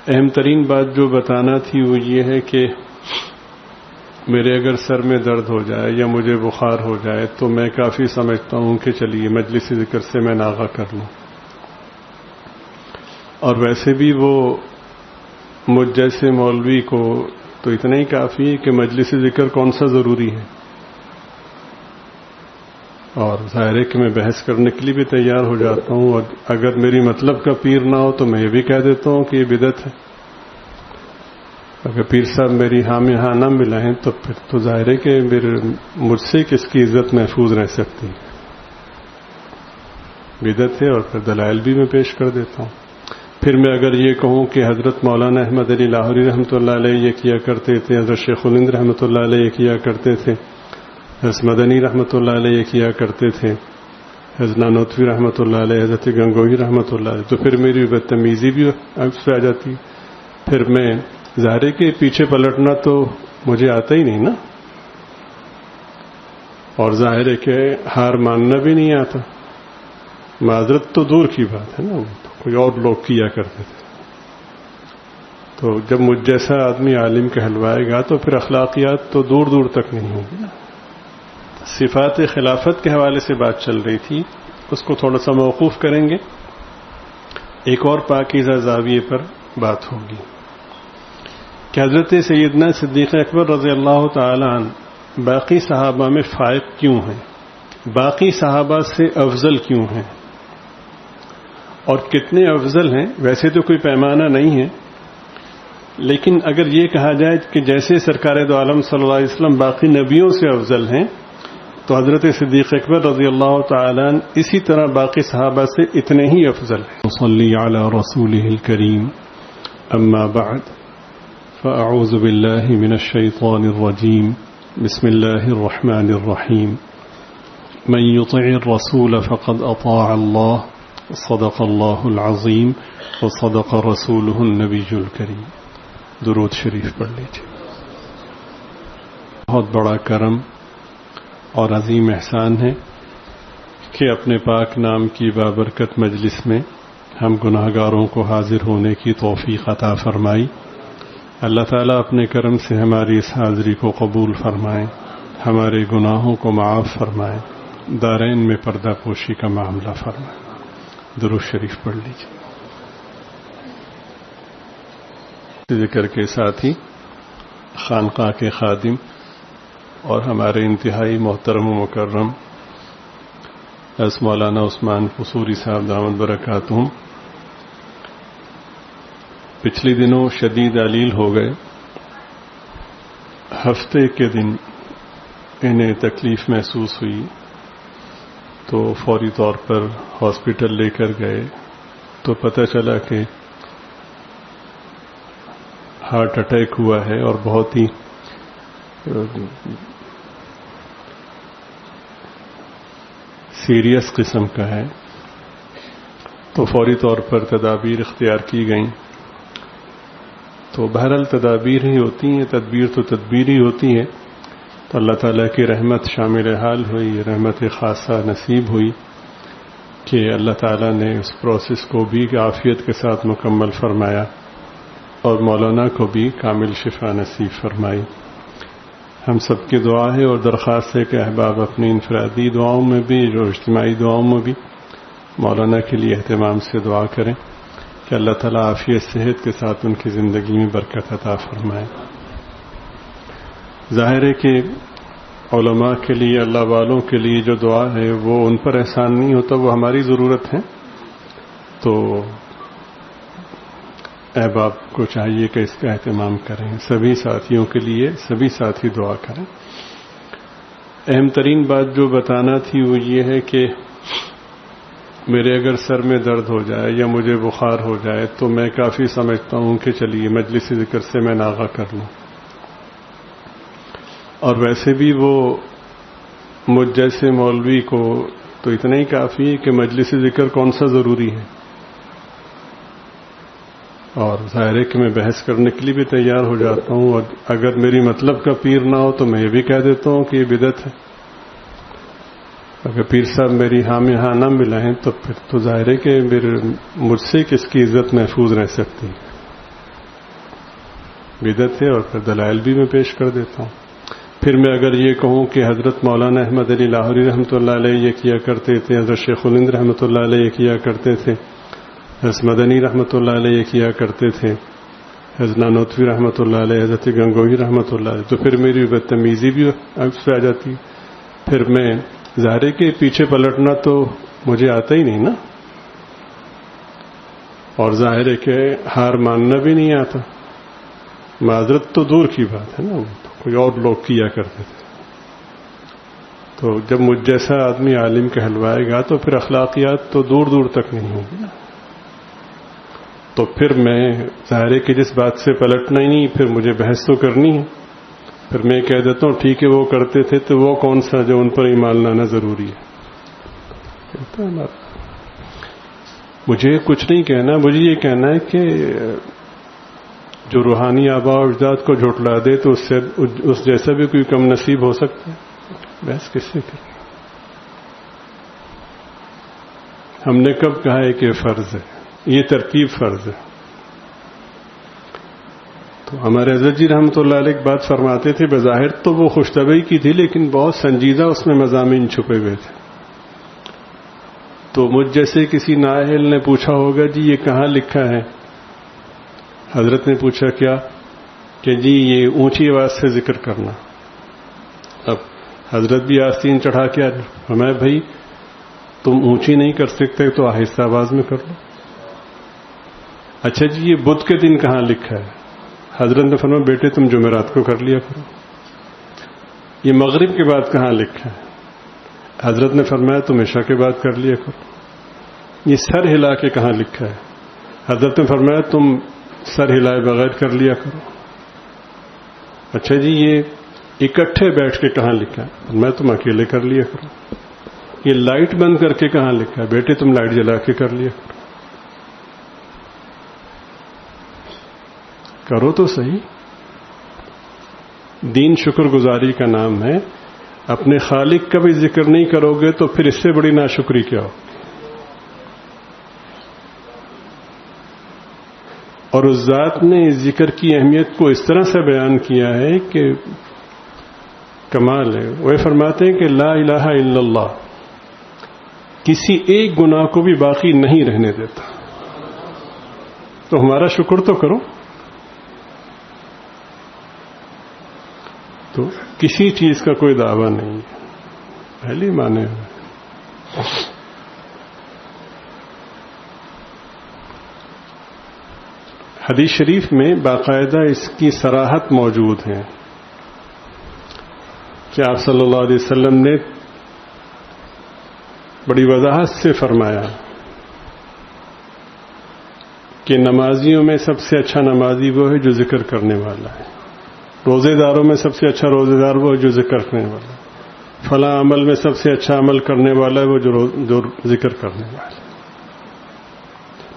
اہم ترین بات جو بتانا تھی وہ یہ ہے کہ میرے اگر سر میں درد ہو جائے یا مجھے بخار ہو جائے تو میں کافی سمجھتا ہوں کہ چلیے مجلس ذکر سے میں ناغہ کر لوں، اور ویسے بھی وہ مجھ جیسے مولوی کو تو اتنا ہی کافی ہے کہ مجلس ذکر کون سا ضروری ہے، اور ظاہر ہے کہ میں بحث کرنے کے لیے بھی تیار ہو جاتا ہوں، اور اگر میری مطلب کا پیر نہ ہو تو میں یہ بھی کہہ دیتا ہوں کہ یہ بدعت ہے۔ اگر پیر صاحب میری ہاں میں ہاں نہ ملائیں تو پھر تو ظاہر ہے کہ مجھ سے کس کی عزت محفوظ رہ سکتی ہے، بدعت ہے، اور پھر دلائل بھی میں پیش کر دیتا ہوں۔ پھر میں اگر یہ کہوں کہ حضرت مولانا احمد علی لاہوری رحمۃ اللہ علیہ یہ کیا کرتے تھے، حضرت شیخ الہند رحمۃ اللہ علیہ یہ کیا کرتے تھے، حضرت مدنی رحمۃ اللہ علیہ یہ کیا کرتے تھے، حضرت نانوتوی رحمۃ اللہ علیہ، حضرت گنگوہی رحمۃ اللہ علیہ، تو پھر میری بدتمیزی بھی اس پہ آ جاتی۔ پھر میں ظاہر ہے کہ پیچھے پلٹنا تو مجھے آتا ہی نہیں نا، اور ظاہر ہے کہ ہار ماننا بھی نہیں آتا، معذرت تو دور کی بات ہے نا، کوئی اور لوگ کیا کرتے تھے۔ تو جب مجھ جیسا آدمی عالم کہلوائے گا تو پھر اخلاقیات تو دور دور تک نہیں ہوگی نا۔ صفات خلافت کے حوالے سے بات چل رہی تھی، اس کو تھوڑا سا موقوف کریں گے، ایک اور پاکیزہ زاویے پر بات ہوگی کہ حضرت سیدنا صدیق اکبر رضی اللہ تعالی عنہ باقی صحابہ میں فائق کیوں ہیں، باقی صحابہ سے افضل کیوں ہیں، اور کتنے افضل ہیں۔ ویسے تو کوئی پیمانہ نہیں ہے، لیکن اگر یہ کہا جائے کہ جیسے سرکار دو عالم صلی اللہ علیہ وسلم باقی نبیوں سے افضل ہیں، تو حضرت صدیق اکبر رضی اللہ تعالی عنہ اسی طرح باقی صحابہ سے اتنے ہی افضل ہیں۔ صلی علی رسولہ الکریم، اما بعد فاعوذ باللہ من الشیطان الرجیم، بسم اللہ الرحمن الرحیم، من یطع الرسول فقد اطاع اللہ، صدق اللہ العظیم وصدق رسولہ النبی الکریم۔ درود شریف پڑھ لیجیے۔ بہت بڑا کرم اور عظیم احسان ہے کہ اپنے پاک نام کی بابرکت مجلس میں ہم گناہگاروں کو حاضر ہونے کی توفیق عطا فرمائی۔ اللہ تعالیٰ اپنے کرم سے ہماری اس حاضری کو قبول فرمائیں، ہمارے گناہوں کو معاف فرمائیں، دارین میں پردہ پوشی کا معاملہ فرمائیں۔ درود شریف پڑھ لیجیے۔ ذکر کے ساتھ ہی خانقاہ کے خادم اور ہمارے انتہائی محترم و مکرم حضرت مولانا عثمان قصوری صاحب دامت برکاتہم پچھلے دنوں شدید علیل ہو گئے۔ ہفتے کے دن انہیں تکلیف محسوس ہوئی تو فوری طور پر ہاسپٹل لے کر گئے تو پتہ چلا کہ ہارٹ اٹیک ہوا ہے، اور بہت ہی سیریس قسم کا ہے۔ تو فوری طور پر تدابیر اختیار کی گئیں۔ تو بہرحال تدابیر ہی ہوتی ہیں، تدبیر تو تدبیر ہی ہوتی ہے۔ تو اللہ تعالیٰ کی رحمت شامل حال ہوئی، رحمت خاصہ نصیب ہوئی کہ اللہ تعالیٰ نے اس پروسیس کو بھی عافیت کے ساتھ مکمل فرمایا اور مولانا کو بھی کامل شفا نصیب فرمائی۔ ہم سب کی دعا ہے اور درخواست ہے کہ احباب اپنی انفرادی دعاؤں میں بھی اور اجتماعی دعاؤں میں بھی مولانا کے لیے اہتمام سے دعا کریں کہ اللہ تعالیٰ عافیت صحت کے ساتھ ان کی زندگی میں برکت عطا فرمائے۔ ظاہر ہے کہ علماء کے لیے، اللہ والوں کے لیے جو دعا ہے وہ ان پر احسان نہیں ہوتا، وہ ہماری ضرورت ہے۔ تو احباب کو چاہیے کہ اس کا اہتمام کریں، سبھی ساتھیوں کے لیے سبھی ساتھی دعا کریں۔ اہم ترین بات جو بتانا تھی وہ یہ ہے کہ میرے اگر سر میں درد ہو جائے یا مجھے بخار ہو جائے تو میں کافی سمجھتا ہوں کہ چلیے مجلس ذکر سے میں ناغہ کر لوں، اور ویسے بھی وہ مجھ جیسے مولوی کو تو اتنا ہی کافی ہے کہ مجلس ذکر کون سا ضروری ہے، اور ظاہر ہے کہ میں بحث کرنے کے لیے بھی تیار ہو جاتا ہوں، اور اگر میری مطلب کا پیر نہ ہو تو میں یہ بھی کہہ دیتا ہوں کہ یہ بدعت ہے۔ اگر پیر صاحب میری ہاں میں ہاں نہ ملائیں تو پھر تو ظاہر ہے کہ مجھ سے کس کی عزت محفوظ رہ سکتی ہے، بدعت ہے، اور پھر دلائل بھی میں پیش کر دیتا ہوں۔ پھر میں اگر یہ کہوں کہ حضرت مولانا احمد علی لاہوری رحمۃ اللہ علیہ یہ کیا کرتے تھے، حضرت شیخ الہند رحمۃ اللہ علیہ یہ کیا کرتے تھے، حضرت مدنی رحمۃ اللہ علیہ یہ کیا کرتے تھے، حضرت نانوتوی رحمۃ اللہ علیہ، حضرت گنگوہی رحمۃ اللہ علیہ، تو پھر میری بدتمیزی بھی اس پہ آ جاتی۔ پھر میں ظاہر کے پیچھے پلٹنا تو مجھے آتا ہی نہیں نا، اور ظاہر ہے کہ ہار ماننا بھی نہیں آتا۔ معذرت تو دور کی بات ہے نا، کوئی اور لوگ کیا کرتے تھے۔ تو جب مجھ جیسا آدمی عالم کہلوائے گا تو پھر اخلاقیات تو دور دور تک نہیں ہوگی نا۔ تو پھر میں ظاہر ہے کہ جس بات سے پلٹنا ہی نہیں، پھر مجھے بحث تو کرنی ہے۔ پھر میں کہہ دیتا ہوں ٹھیک ہے وہ کرتے تھے تو وہ کون سا جو ان پر ایمان لانا ضروری ہے۔ مجھے کچھ نہیں کہنا، مجھے یہ کہنا ہے کہ جو روحانی آباء و اجداد کو جھٹلا دے تو اس جیسا بھی کوئی کم نصیب ہو سکتا ہے۔ بحث کس سے کریں؟ ہم نے کب کہا ہے کہ فرض ہے، یہ ترتیب فرض ہے؟ تو ہمارے حضرت جی رحمۃ اللہ علیہ ایک بات فرماتے تھے، بظاہر تو وہ خوش طبعی کی تھی لیکن بہت سنجیدہ اس میں مضامین چھپے ہوئے تھے۔ تو مجھ جیسے کسی نااہل نے پوچھا ہوگا جی یہ کہاں لکھا ہے؟ حضرت نے پوچھا کیا؟ کہ جی یہ اونچی آواز سے ذکر کرنا۔ اب حضرت بھی آستین چڑھا کے فرمایا بھائی تم اونچی نہیں کر سکتے تو آہستہ آواز میں کر لو۔ اچھا جی یہ بدھ کے دن کہاں لکھا ہے؟ حضرت نے فرمایا بیٹے تم جمعرات کو کر لیا کرو۔ یہ مغرب کے بعد کہاں لکھا ہے؟ حضرت نے فرمایا تم عشاء کے بعد کر لیا کرو۔ یہ سر ہلا کے کہاں لکھا ہے؟ حضرت نے فرمایا تم سر ہلائے بغیر کر لیا کرو۔ اچھا جی یہ اکٹھے بیٹھ کے کہاں لکھا ہے؟ میں تم اکیلے کر لیا کرو۔ یہ لائٹ بند کر کے کہاں لکھا ہے؟ بیٹے تم لائٹ جلا کے کر لیا کرو۔ کرو تو صحیح۔ دین شکر گزاری کا نام ہے، اپنے خالق کا بھی ذکر نہیں کرو گے تو پھر اس سے بڑی ناشکری کیا ہو؟ اور اس ذات نے اس ذکر کی اہمیت کو اس طرح سے بیان کیا ہے کہ کمال ہے۔ وہ فرماتے ہیں کہ لا الہ الا اللہ کسی ایک گناہ کو بھی باقی نہیں رہنے دیتا۔ تو ہمارا شکر تو کرو۔ تو کسی چیز کا کوئی دعویٰ نہیں ہے، پہلے مانے ہوئے۔ حدیث شریف میں باقاعدہ اس کی صراحت موجود ہے کہ آپ صلی اللہ علیہ وسلم نے بڑی وضاحت سے فرمایا کہ نمازیوں میں سب سے اچھا نمازی وہ ہے جو ذکر کرنے والا ہے، روزے داروں میں سب سے اچھا روزے دار وہ ہے جو ذکر کرنے والا ہے، فلاں عمل میں سب سے اچھا عمل کرنے والا ہے وہ جو ذکر کرنے والا ہے۔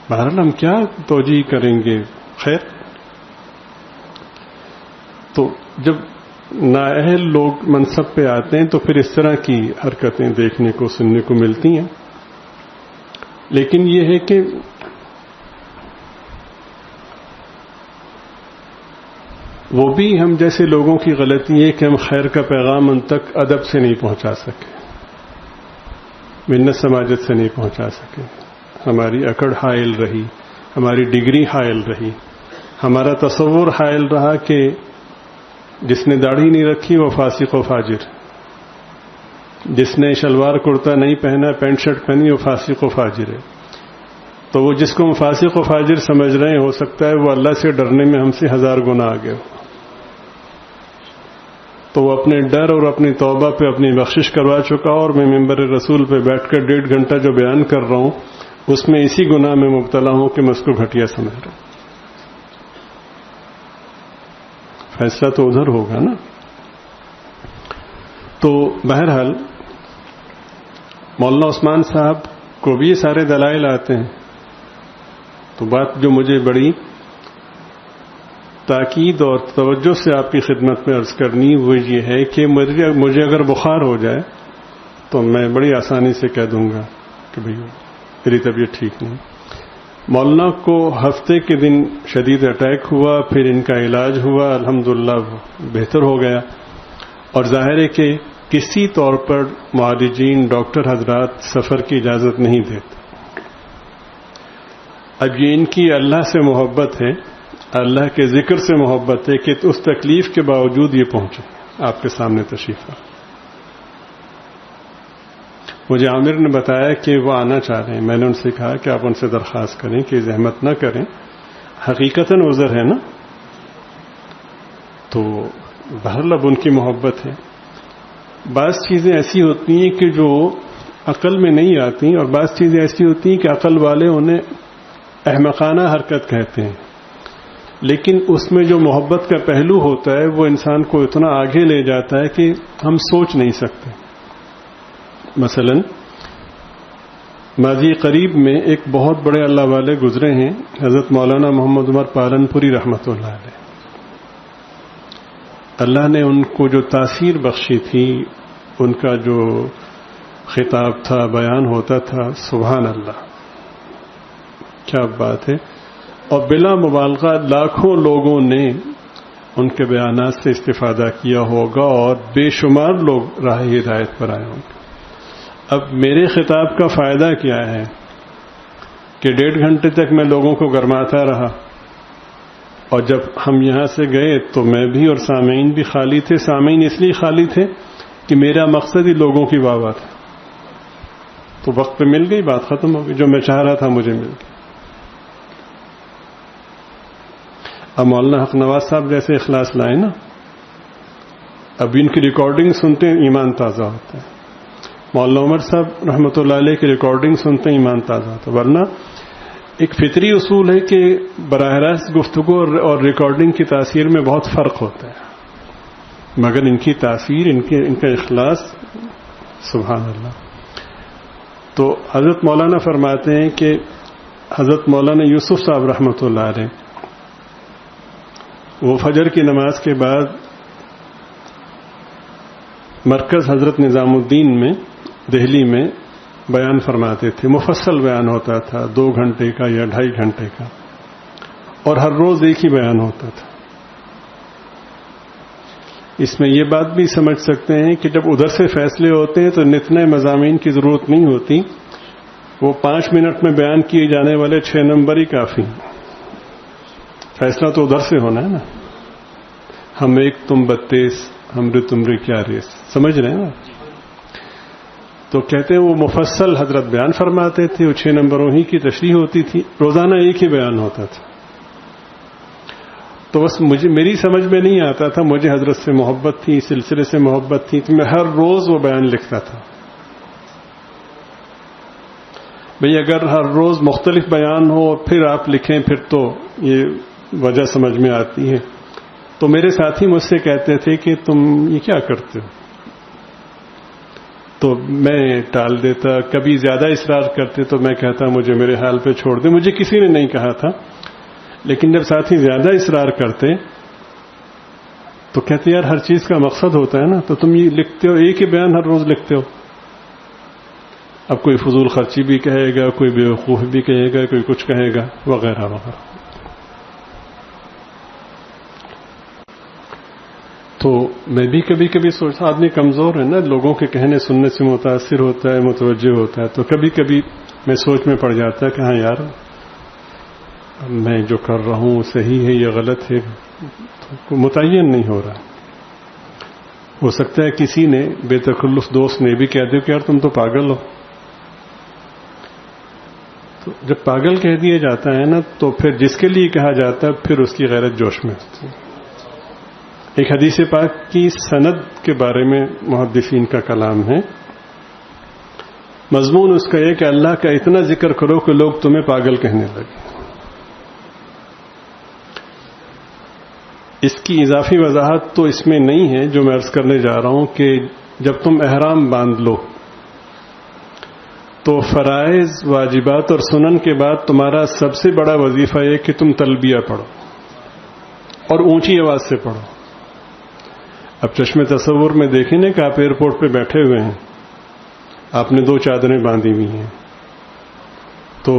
بہرحال ہم کیا توجیہ کریں گے؟ خیر، تو جب نااہل لوگ منصب پہ آتے ہیں تو پھر اس طرح کی حرکتیں دیکھنے کو سننے کو ملتی ہیں۔ لیکن یہ ہے کہ وہ بھی ہم جیسے لوگوں کی غلطی ہے کہ ہم خیر کا پیغام ان تک ادب سے نہیں پہنچا سکے، منت سماجت سے نہیں پہنچا سکے۔ ہماری اکڑ حائل رہی، ہماری ڈگری حائل رہی، ہمارا تصور حائل رہا کہ جس نے داڑھی نہیں رکھی وہ فاسق و فاجر، جس نے شلوار کرتا نہیں پہنا پینٹ شرٹ پہنی وہ فاسق و فاجر ہے۔ تو وہ جس کو ہم فاسق و فاجر سمجھ رہے ہیں ہو سکتا ہے وہ اللہ سے ڈرنے میں ہم سے 1000 گنا آگے ہو، تو وہ اپنے ڈر اور اپنی توبہ پہ اپنی بخشش کروا چکا، اور میں ممبر رسول پہ بیٹھ کر 1.5 گھنٹہ جو بیان کر رہا ہوں اس میں اسی گناہ میں مبتلا ہوں کہ میں اس کو گھٹیا سمجھ رہا ہوں۔ فیصلہ تو ادھر ہوگا نا۔ تو بہرحال مولانا عثمان صاحب کو بھی یہ سارے دلائل آتے ہیں۔ تو بات جو مجھے بڑی تاکید اور توجہ سے آپ کی خدمت میں عرض کرنی وہ یہ ہے کہ مجھے اگر بخار ہو جائے تو میں بڑی آسانی سے کہہ دوں گا کہ بھئی میری طبیعت ٹھیک نہیں، مولانا کو ہفتے کے دن شدید اٹیک ہوا، پھر ان کا علاج ہوا، الحمدللہ بہتر ہو گیا، اور ظاہر ہے کہ کسی طور پر معالجین ڈاکٹر حضرات سفر کی اجازت نہیں دیتے۔ اب یہ ان کی اللہ سے محبت ہے، اللہ کے ذکر سے محبت ہے کہ اس تکلیف کے باوجود یہ پہنچے آپ کے سامنے تشریف۔ مجھے عامر نے بتایا کہ وہ آنا چاہ رہے ہیں، میں نے ان سے کہا کہ آپ ان سے درخواست کریں کہ زحمت نہ کریں، حقیقتاً عذر ہے نا، تو بہرحال اب ان کی محبت ہے۔ بعض چیزیں ایسی ہوتی ہیں کہ جو عقل میں نہیں آتی، اور بعض چیزیں ایسی ہوتی ہیں کہ عقل والے انہیں احمقانہ حرکت کہتے ہیں، لیکن اس میں جو محبت کا پہلو ہوتا ہے وہ انسان کو اتنا آگے لے جاتا ہے کہ ہم سوچ نہیں سکتے۔ مثلا ماضی قریب میں ایک بہت بڑے اللہ والے گزرے ہیں، حضرت مولانا محمد عمر پالنپوری رحمۃ اللہ علیہ۔ اللہ نے ان کو جو تاثیر بخشی تھی، ان کا جو خطاب تھا، بیان ہوتا تھا، سبحان اللہ، کیا بات ہے، اور بلا مبالغہ لاکھوں لوگوں نے ان کے بیانات سے استفادہ کیا ہوگا اور بے شمار لوگ راہ ہدایت پر آئے ہوں گے۔ اب میرے خطاب کا فائدہ کیا ہے کہ 1.5 گھنٹے تک میں لوگوں کو گرماتا رہا، اور جب ہم یہاں سے گئے تو میں بھی اور سامعین بھی خالی تھے۔ سامعین اس لیے خالی تھے کہ میرا مقصد ہی لوگوں کی واہ واہ تھا، تو وقت پہ مل گئی، بات ختم ہو گئی، جو میں چاہ رہا تھا مجھے مل گئی۔ اب مولانا حق نواز صاحب جیسے اخلاص لائے نا، اب ان کی ریکارڈنگ سنتے ہیں ایمان تازہ ہوتا ہے، مولانا عمر صاحب رحمۃ اللہ علیہ کی ریکارڈنگ سنتے ہیں ایمان تازہ ہوتا ہے۔ ورنہ ایک فطری اصول ہے کہ براہ راست گفتگو اور ریکارڈنگ کی تاثیر میں بہت فرق ہوتا ہے، مگر ان کی تاثیر، ان کا اخلاص، سبحان اللہ۔ تو حضرت مولانا فرماتے ہیں کہ حضرت مولانا یوسف صاحب رحمۃ اللہ علیہ وہ فجر کی نماز کے بعد مرکز حضرت نظام الدین میں دہلی میں بیان فرماتے تھے، مفصل بیان ہوتا تھا، 2 گھنٹے کا یا 2.5 گھنٹے کا، اور ہر روز ایک ہی بیان ہوتا تھا۔ اس میں یہ بات بھی سمجھ سکتے ہیں کہ جب ادھر سے فیصلے ہوتے ہیں تو نتنے مضامین کی ضرورت نہیں ہوتی، وہ 5 منٹ میں بیان کیے جانے والے 6 نمبر ہی کافی، فیصلہ تو ادھر سے ہونا ہے نا۔ ہم ایک تم 32، ہمرے تمرے کیا ریس، سمجھ رہے ہیں نا؟ تو کہتے ہیں وہ مفصل حضرت بیان فرماتے تھے، وہ 6 نمبروں ہی کی تشریح ہوتی تھی، روزانہ ایک ہی بیان ہوتا تھا۔ تو بس میری سمجھ میں نہیں آتا تھا، مجھے حضرت سے محبت تھی، سلسلے سے محبت تھی، تو میں ہر روز وہ بیان لکھتا تھا۔ بھئی اگر ہر روز مختلف بیان ہو اور پھر آپ لکھیں، پھر تو یہ وجہ سمجھ میں آتی ہے۔ تو میرے ساتھی مجھ سے کہتے تھے کہ تم یہ کیا کرتے ہو، تو میں ٹال دیتا، کبھی زیادہ اصرار کرتے تو میں کہتا مجھے میرے حال پہ چھوڑ دیں۔ مجھے کسی نے نہیں کہا تھا، لیکن جب ساتھی زیادہ اصرار کرتے تو کہتے یار ہر چیز کا مقصد ہوتا ہے نا، تو تم یہ لکھتے ہو، ایک ہی بیان ہر روز لکھتے ہو۔ اب کوئی فضول خرچی بھی کہے گا، کوئی بیوقوف بھی کہے گا، کوئی کچھ کہے گا، وغیرہ وغیرہ۔ تو میں بھی کبھی کبھی سوچتا، آدمی کمزور ہے نا، لوگوں کے کہنے سننے سے متاثر ہوتا ہے، متوجہ ہوتا ہے، تو کبھی کبھی میں سوچ میں پڑ جاتا ہے کہ ہاں یار میں جو کر رہا ہوں صحیح ہے یا غلط ہے، تو متعین نہیں ہو رہا۔ ہو سکتا ہے کسی نے بے تکلف دوست نے بھی کہہ دیا کہ یار تم تو پاگل ہو۔ تو جب پاگل کہہ دیا جاتا ہے نا، تو پھر جس کے لیے کہا جاتا ہے پھر اس کی غیرت جوش میں ہوتی ہے۔ ایک حدیث پاک کی سند کے بارے میں محدثین کا کلام ہے، مضمون اس کا یہ کہ اللہ کا اتنا ذکر کرو کہ لوگ تمہیں پاگل کہنے لگے۔ اس کی اضافی وضاحت تو اس میں نہیں ہے جو میں عرض کرنے جا رہا ہوں کہ جب تم احرام باندھ لو تو فرائض، واجبات اور سنن کے بعد تمہارا سب سے بڑا وظیفہ یہ کہ تم تلبیہ پڑھو اور اونچی آواز سے پڑھو۔ اب چشم تصور میں دیکھیں نا کہ آپ ایئرپورٹ پہ بیٹھے ہوئے ہیں، آپ نے 2 چادریں باندھی ہوئی ہیں، تو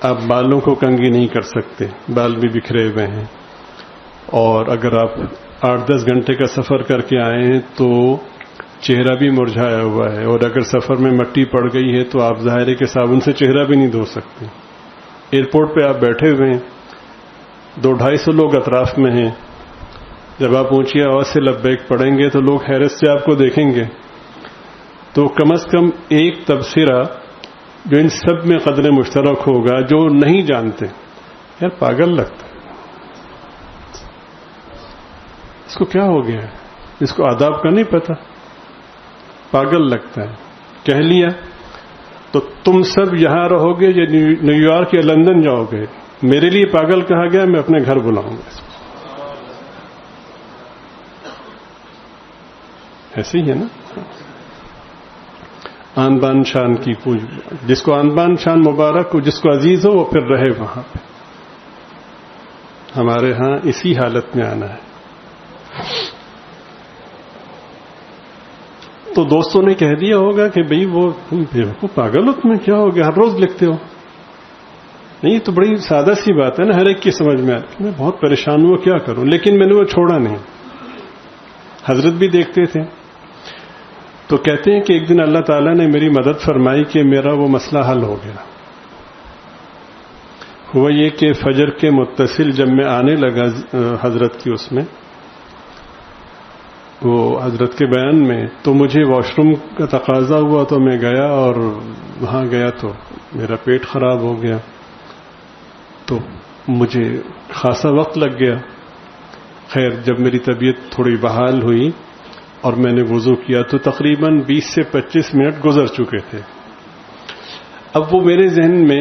آپ بالوں کو کنگھی نہیں کر سکتے، بال بھی بکھرے ہوئے ہیں، اور اگر آپ 8-10 گھنٹے کا سفر کر کے آئے ہیں تو چہرہ بھی مرجھایا ہوا ہے، اور اگر سفر میں مٹی پڑ گئی ہے تو آپ ظاہر ہے کہ صابن سے چہرہ بھی نہیں دھو سکتے۔ ایئرپورٹ پہ آپ بیٹھے ہوئے ہیں، 200-250 لوگ اطراف میں ہیں، جب آپ اونچی آواز سے لبیک پڑھیں گے تو لوگ حیرت سے آپ کو دیکھیں گے، تو کم از کم ایک تبصرہ جو ان سب میں قدر مشترک ہوگا، جو نہیں جانتے یار پاگل لگتا ہے، اس کو کیا ہو گیا ہے، اس کو آداب کا نہیں پتہ، پاگل لگتا ہے، کہہ لیا تو تم سب یہاں رہو گے یا نیو یارک یا لندن جاؤ گے، میرے لیے پاگل کہا گیا، میں اپنے گھر بلاؤں گا۔ ایسے ہی ہے نا، آن بان شان کی پوج، جس کو آن بان شان مبارک ہو، جس کو عزیز ہو وہ پھر رہے وہاں پہ۔ ہمارے ہاں اسی حالت میں آنا ہے۔ تو دوستوں نے کہہ دیا ہوگا کہ بھئی وہ بیوقوف پاگل ہو، تمہیں کیا ہو گیا، ہر روز لکھتے ہو۔ نہیں، تو بڑی سادہ سی بات ہے نا، ہر ایک کی سمجھ میں آتی، میں بہت پریشان ہوں کیا کروں، لیکن میں نے وہ چھوڑا نہیں۔ حضرت بھی دیکھتے تھے، تو کہتے ہیں کہ ایک دن اللہ تعالیٰ نے میری مدد فرمائی کہ میرا وہ مسئلہ حل ہو گیا۔ ہوا یہ کہ فجر کے متصل جب میں آنے لگا حضرت کی اس میں، وہ حضرت کے بیان میں، تو مجھے واش روم کا تقاضا ہوا تو میں گیا، اور وہاں گیا تو میرا پیٹ خراب ہو گیا، تو مجھے خاصا وقت لگ گیا۔ خیر جب میری طبیعت تھوڑی بحال ہوئی اور میں نے وضو کیا تو تقریباً 20 سے 25 منٹ گزر چکے تھے۔ اب وہ میرے ذہن میں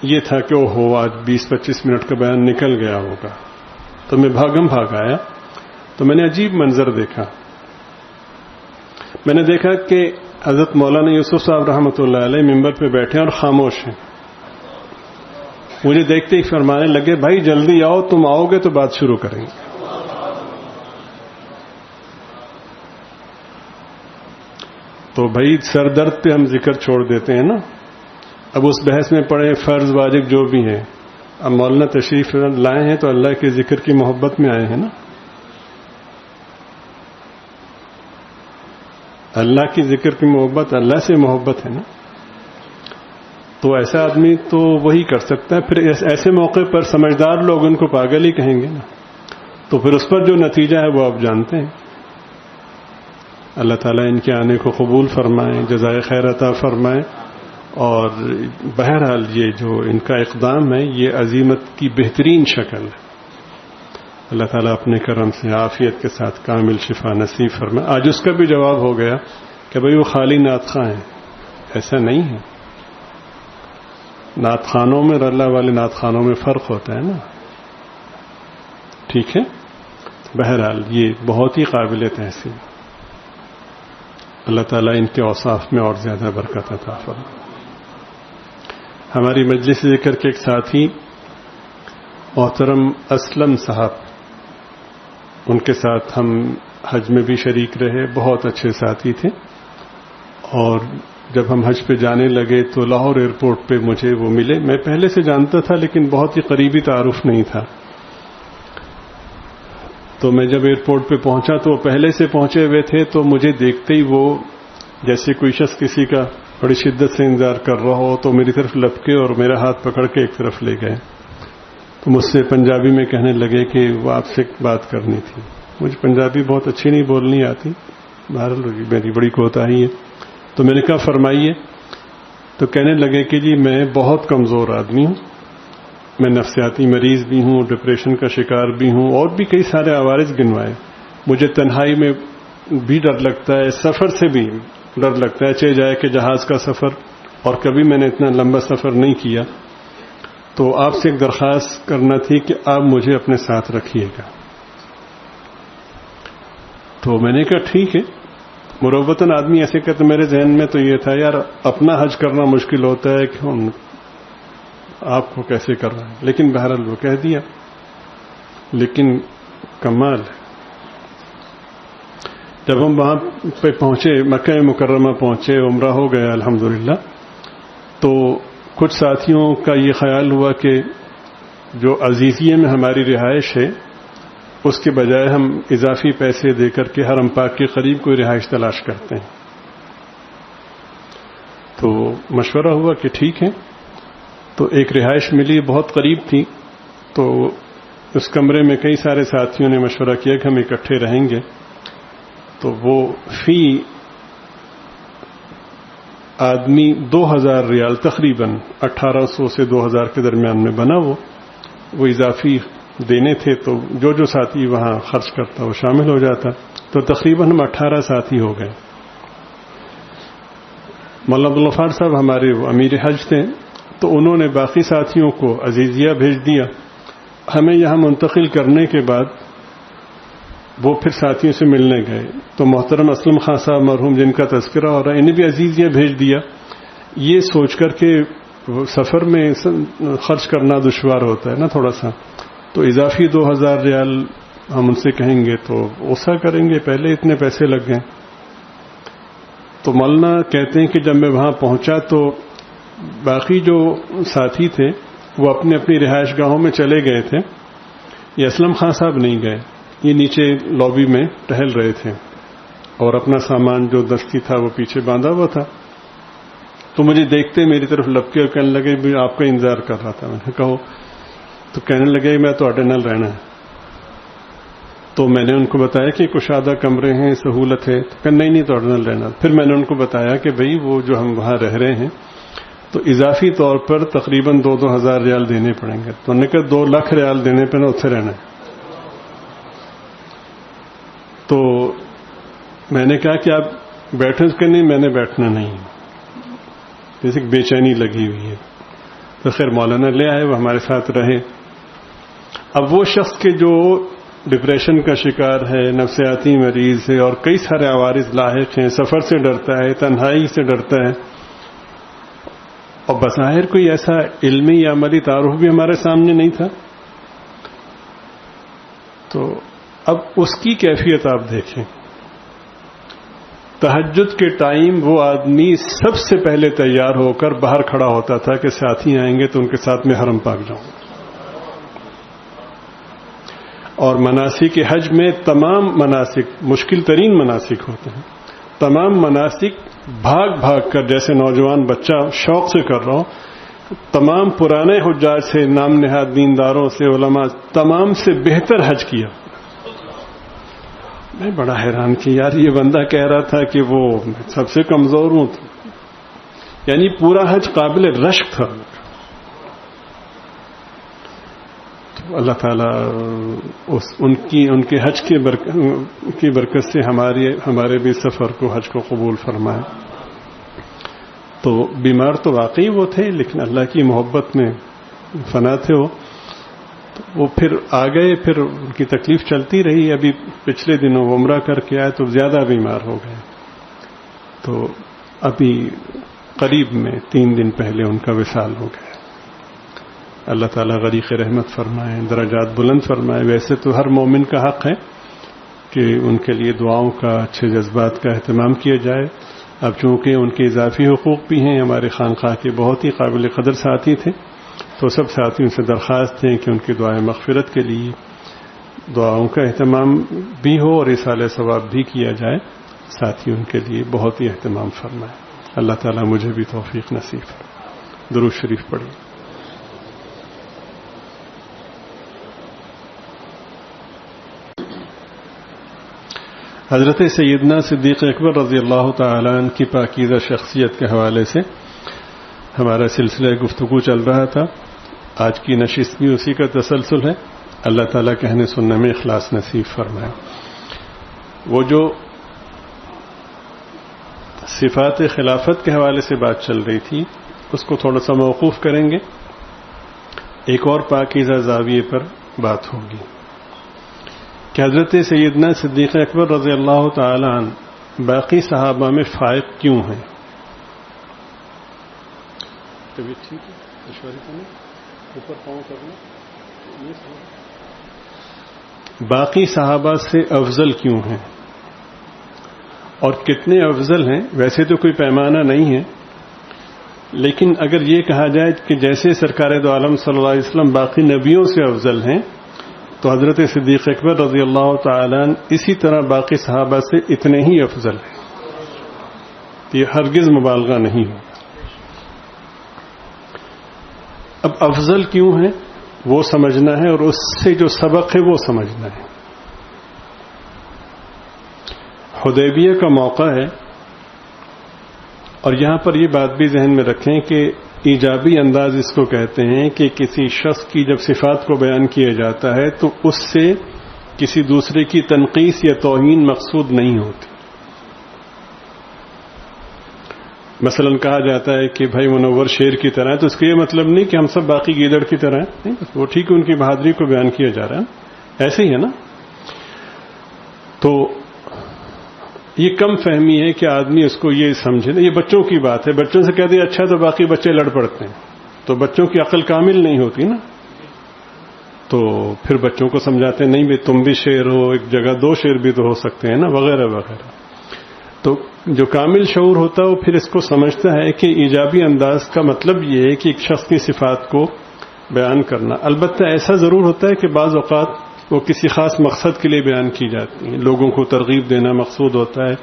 یہ تھا کہ وہ ہو آج 20-25 منٹ کا بیان نکل گیا ہوگا، تو میں بھاگم بھاگ آیا، تو میں نے عجیب منظر دیکھا۔ میں نے دیکھا کہ حضرت مولانا یوسف صاحب رحمۃ اللہ علیہ ممبر پہ بیٹھے اور خاموش ہیں۔ مجھے دیکھتے ہی فرمانے لگے، بھائی جلدی آؤ، تم آؤ گے تو بات شروع کریں گے۔ تو بھائی سر درد پہ ہم ذکر چھوڑ دیتے ہیں نا، اب اس بحث میں پڑے فرض واجب جو بھی ہیں، اب مولانا تشریف لائے ہیں تو اللہ کے ذکر کی محبت میں آئے ہیں نا، اللہ کی ذکر کی محبت، اللہ سے محبت ہے نا، تو ایسا آدمی تو وہی کر سکتا ہے۔ پھر ایسے موقع پر سمجھدار لوگ ان کو پاگل ہی کہیں گے نا، تو پھر اس پر جو نتیجہ ہے وہ آپ جانتے ہیں۔ اللہ تعالیٰ ان کے آنے کو قبول فرمائے، جزائے خیر عطا فرمائے، اور بہرحال یہ جو ان کا اقدام ہے یہ عزیمت کی بہترین شکل ہے۔ اللہ تعالیٰ اپنے کرم سے عافیت کے ساتھ کامل شفا نصیب فرمائے۔ آج اس کا بھی جواب ہو گیا کہ بھئی وہ خالی نعت خواں ہیں، ایسا نہیں ہے۔ نعت خوانوں میں اور اللہ والے نعت خوانوں میں فرق ہوتا ہے نا، ٹھیک ہے۔ بہرحال یہ بہت ہی قابل تحسین، اللہ تعالیٰ ان کے اوصاف میں اور زیادہ برکت عطا فرمائے۔ ہماری مجلس ذکر کے ایک ساتھی محترم اسلم صاحب، ان کے ساتھ ہم حج میں بھی شریک رہے، بہت اچھے ساتھی تھے، اور جب ہم حج پہ جانے لگے تو لاہور ایئرپورٹ پہ مجھے وہ ملے۔ میں پہلے سے جانتا تھا لیکن بہت ہی قریبی تعارف نہیں تھا، تو میں جب ایئرپورٹ پہ پہنچا تو وہ پہلے سے پہنچے ہوئے تھے، تو مجھے دیکھتے ہی وہ جیسے کوئی شخص کسی کا بڑی شدت سے انتظار کر رہا ہو تو میری طرف لپکے اور میرا ہاتھ پکڑ کے ایک طرف لے گئے، تو مجھ سے پنجابی میں کہنے لگے کہ وہ آپ سے بات کرنی تھی۔ مجھے پنجابی بہت اچھی نہیں بولنی آتی، بہرحال میری بڑی کوتاہی ہے، تو میں نے کہا فرمائیے، تو کہنے لگے کہ جی میں بہت کمزور آدمی ہوں، میں نفسیاتی مریض بھی ہوں، ڈپریشن کا شکار بھی ہوں، اور بھی کئی سارے عوارض گنوائے، مجھے تنہائی میں بھی ڈر لگتا ہے، سفر سے بھی ڈر لگتا ہے، چاہے جائے کہ جہاز کا سفر، اور کبھی میں نے اتنا لمبا سفر نہیں کیا، تو آپ سے ایک درخواست کرنا تھی کہ آپ مجھے اپنے ساتھ رکھیے گا۔ تو میں نے کہا ٹھیک ہے۔ مروتاً آدمی ایسے کہتے، میرے ذہن میں تو یہ تھا یار اپنا حج کرنا مشکل ہوتا ہے کہ آپ کو کیسے کر رہا ہے، لیکن بہرحال وہ کہہ دیا۔ لیکن کمال ہے، جب ہم وہاں پہ پہنچے، مکہ مکرمہ پہنچے، عمرہ ہو گیا الحمدللہ، تو کچھ ساتھیوں کا یہ خیال ہوا کہ جو عزیزیے میں ہماری رہائش ہے اس کے بجائے ہم اضافی پیسے دے کر کے حرم پاک کے قریب کوئی رہائش تلاش کرتے ہیں. تو مشورہ ہوا کہ ٹھیک ہے. تو ایک رہائش ملی، بہت قریب تھی. تو اس کمرے میں کئی سارے ساتھیوں نے مشورہ کیا کہ ہم اکٹھے رہیں گے. تو وہ فی آدمی 2000 ریال، تقریباً 1800 سے 2000 کے درمیان میں بنا. وہ اضافی دینے تھے، تو جو ساتھی وہاں خرچ کرتا وہ شامل ہو جاتا. تو تقریباً ہم 18 ساتھی ہو گئے. مولانا عبدالغفار صاحب ہمارے وہ امیر حج تھے، تو انہوں نے باقی ساتھیوں کو عزیزیہ بھیج دیا. ہمیں یہاں منتقل کرنے کے بعد وہ پھر ساتھیوں سے ملنے گئے. تو محترم اسلم خان صاحب مرحوم، جن کا تذکرہ ہو رہا ہے، انہیں بھی عزیزیہ بھیج دیا، یہ سوچ کر کہ سفر میں خرچ کرنا دشوار ہوتا ہے نا تھوڑا سا. تو اضافی 2000 ریال ہم ان سے کہیں گے تو غصہ کریں گے، پہلے اتنے پیسے لگ گئے. تو مولانا کہتے ہیں کہ جب میں وہاں پہنچا تو باقی جو ساتھی تھے وہ اپنی اپنی رہائش گاہوں میں چلے گئے تھے. یہ اسلم خان صاحب نہیں گئے، یہ نیچے لابی میں ٹہل رہے تھے اور اپنا سامان جو دستی تھا وہ پیچھے باندھا ہوا تھا. تو مجھے دیکھتے میری طرف لپکے اور کہنے لگے بھی آپ کا انتظار کر رہا تھا. میں نے کہا، تو کہنے لگے میں تو اٹینل رہنا ہے. تو میں نے ان کو بتایا کہ کشادہ کمرے ہیں، سہولت ہے. تو کہا نہیں تو اٹینل رہنا. پھر میں نے ان کو بتایا کہ بھئی وہ جو ہم وہاں رہ رہے ہیں تو اضافی طور پر تقریباً 2,000 ریال دینے پڑیں گے. تو انہوں نے کہا 2 لاکھ ریال دینے پہ نہ اتنے رہنا ہے. تو میں نے کہا کہ آپ بیٹھیں کہ نہیں، میں نے بیٹھنا نہیں، جیسے بے چینی لگی ہوئی ہے. تو خیر مولانا لے آئے، وہ ہمارے ساتھ رہے. اب وہ شخص کے جو ڈپریشن کا شکار ہے، نفسیاتی مریض ہے اور کئی سارے عوارض لاحق ہیں، سفر سے ڈرتا ہے، تنہائی سے ڈرتا ہے، اور بظاہر کوئی ایسا علمی یا عملی تعارف بھی ہمارے سامنے نہیں تھا. تو اب اس کی کیفیت آپ دیکھیں. تہجد کے ٹائم وہ آدمی سب سے پہلے تیار ہو کر باہر کھڑا ہوتا تھا کہ ساتھی آئیں گے تو ان کے ساتھ میں حرم پاک جاؤں. اور مناسک حج میں تمام مناسک مشکل ترین مناسک ہوتے ہیں. تمام مناسک بھاگ بھاگ کر، جیسے نوجوان بچہ شوق سے کر رہا ہو، تمام پرانے حجاج سے، نام نہاد دینداروں سے، علماء، تمام سے بہتر حج کیا. میں بڑا حیران کہ یار یہ بندہ کہہ رہا تھا کہ وہ سب سے کمزور ہوں، یعنی پورا حج قابل رشک تھا. تو اللہ تعالیٰ ان کے حج کی برکت سے ہمارے بھی سفر کو، حج کو قبول فرمائے. تو بیمار تو واقعی وہ تھے، لیکن اللہ کی محبت میں فنا تھے وہ پھر آ گئے. پھر ان کی تکلیف چلتی رہی. ابھی پچھلے دنوں وہ عمرہ کر کے آئے تو زیادہ بیمار ہو گئے. تو ابھی قریب میں 3 دن پہلے ان کا وصال ہو گیا. اللہ تعالیٰ غریق رحمت فرمائے، درجات بلند فرمائے. ویسے تو ہر مومن کا حق ہے کہ ان کے لیے دعاؤں کا، اچھے جذبات کا اہتمام کیا جائے. اب چونکہ ان کے اضافی حقوق بھی ہیں، ہمارے خانقاہ کے بہت ہی قابل قدر ساتھی تھے، تو سب ساتھیوں سے درخواست ہے کہ ان کی دعائیں مغفرت کے لیے دعاؤں کا اہتمام بھی ہو اور ایصال ثواب بھی کیا جائے. ساتھی ان کے لیے بہت ہی اہتمام فرمائے. اللہ تعالیٰ مجھے بھی توفیق نصیب فرمائے. درود شریف پڑھیے. حضرت سیدنا صدیق اکبر رضی اللہ تعالی عنہ کی پاکیزہ شخصیت کے حوالے سے ہمارا سلسلہ گفتگو چل رہا تھا. آج کی نشست بھی اسی کا تسلسل ہے. اللہ تعالیٰ کہنے سننے میں اخلاص نصیب فرمائے. وہ جو صفات خلافت کے حوالے سے بات چل رہی تھی اس کو تھوڑا سا موقوف کریں گے. ایک اور پاکیزہ زاویے پر بات ہوگی کہ حضرت سیدنا صدیق اکبر رضی اللہ تعالی عنہ باقی صحابہ میں فائق کیوں ہیں. طبیعت ٹھیک ہے؟ دشواری تو نہیں؟ اوپر پاؤں کرنا. باقی صحابہ سے افضل کیوں ہیں اور کتنے افضل ہیں؟ ویسے تو کوئی پیمانہ نہیں ہے، لیکن اگر یہ کہا جائے کہ جیسے سرکار دو عالم صلی اللہ علیہ وسلم باقی نبیوں سے افضل ہیں تو حضرت صدیق اکبر رضی اللہ تعالیٰ عنہ اسی طرح باقی صحابہ سے اتنے ہی افضل ہیں. یہ ہرگز مبالغہ نہیں ہوگا. اب افضل کیوں ہے وہ سمجھنا ہے، اور اس سے جو سبق ہے وہ سمجھنا ہے. حدیبیہ کا موقع ہے، اور یہاں پر یہ بات بھی ذہن میں رکھیں کہ ایجابی انداز اس کو کہتے ہیں کہ کسی شخص کی جب صفات کو بیان کیا جاتا ہے تو اس سے کسی دوسرے کی تنقیص یا توہین مقصود نہیں ہوتی. مثلا کہا جاتا ہے کہ بھائی منور شیر کی طرح ہے، تو اس کا یہ مطلب نہیں کہ ہم سب باقی گیدڑ کی طرح ہیں، نہیں، وہ ٹھیک ہے، ان کی بہادری کو بیان کیا جا رہا ہے، ایسے ہی ہے نا. تو یہ کم فہمی ہے کہ آدمی اس کو یہ سمجھے. یہ بچوں کی بات ہے، بچوں سے کہتے ہیں اچھا تو باقی بچے لڑ پڑتے ہیں، تو بچوں کی عقل کامل نہیں ہوتی نا. تو پھر بچوں کو سمجھاتے ہیں نہیں بھائی تم بھی شیر ہو، ایک جگہ دو شیر بھی تو ہو سکتے ہیں نا، وغیرہ وغیرہ. تو جو کامل شعور ہوتا ہے وہ پھر اس کو سمجھتا ہے کہ ایجابی انداز کا مطلب یہ ہے کہ ایک شخص کی صفات کو بیان کرنا. البتہ ایسا ضرور ہوتا ہے کہ بعض اوقات وہ کسی خاص مقصد کے لیے بیان کی جاتی ہیں. لوگوں کو ترغیب دینا مقصود ہوتا ہے،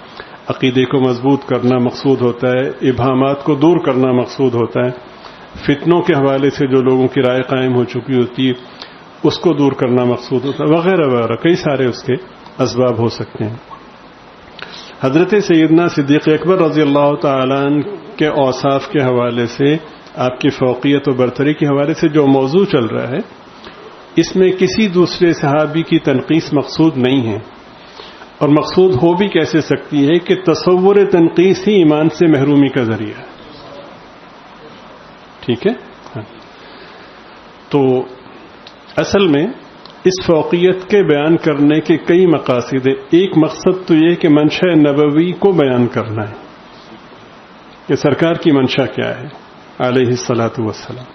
عقیدے کو مضبوط کرنا مقصود ہوتا ہے، ابہامات کو دور کرنا مقصود ہوتا ہے، فتنوں کے حوالے سے جو لوگوں کی رائے قائم ہو چکی ہوتی ہے اس کو دور کرنا مقصود ہوتا ہے، وغیرہ وغیرہ. کئی سارے اس کے اسباب ہو سکتے ہیں. حضرت سیدنا صدیق اکبر رضی اللہ تعالیٰ عنہ کے اوصاف کے حوالے سے، آپ کی فوقیت و برتری کے حوالے سے جو موضوع چل رہا ہے اس میں کسی دوسرے صحابی کی تنقیص مقصود نہیں ہے. اور مقصود ہو بھی کیسے سکتی ہے کہ تصور تنقیص ہی ایمان سے محرومی کا ذریعہ ہے. ٹھیک ہے. تو اصل میں اس فوقیت کے بیان کرنے کے کئی مقاصد ہیں. ایک مقصد تو یہ کہ منشا نبوی کو بیان کرنا ہے کہ سرکار کی منشا کیا ہے علیہ الصلاۃ والسلام.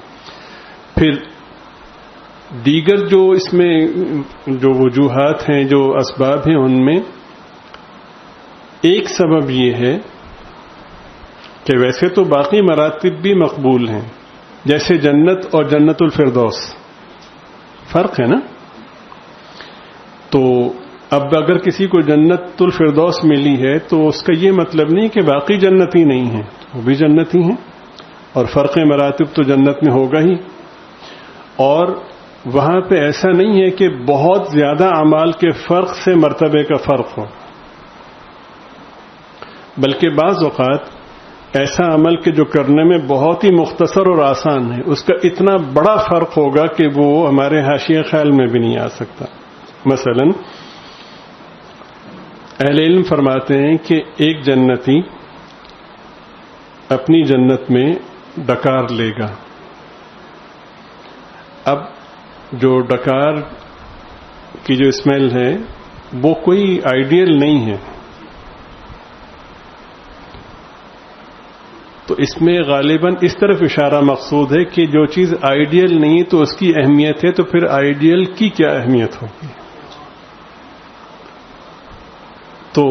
پھر دیگر جو اس میں جو وجوہات ہیں، جو اسباب ہیں، ان میں ایک سبب یہ ہے کہ ویسے تو باقی مراتب بھی مقبول ہیں، جیسے جنت اور جنت الفردوس، فرق ہے نا. تو اب اگر کسی کو جنت الفردوس ملی ہے تو اس کا یہ مطلب نہیں کہ باقی جنتی نہیں ہیں، وہ بھی جنتی ہیں، اور فرق مراتب تو جنت میں ہوگا ہی. اور وہاں پہ ایسا نہیں ہے کہ بہت زیادہ اعمال کے فرق سے مرتبے کا فرق ہو، بلکہ بعض اوقات ایسا عمل کہ جو کرنے میں بہت ہی مختصر اور آسان ہے، اس کا اتنا بڑا فرق ہوگا کہ وہ ہمارے حاشیہ خیال میں بھی نہیں آ سکتا. مثلا اہل علم فرماتے ہیں کہ ایک جنتی اپنی جنت میں ڈکار لے گا. اب جو ڈکار کی جو اسمیل ہے وہ کوئی آئیڈیل نہیں ہے، تو اس میں غالباً اس طرف اشارہ مقصود ہے کہ جو چیز آئیڈیل نہیں تو اس کی اہمیت ہے، تو پھر آئیڈیل کی کیا اہمیت ہوگی. تو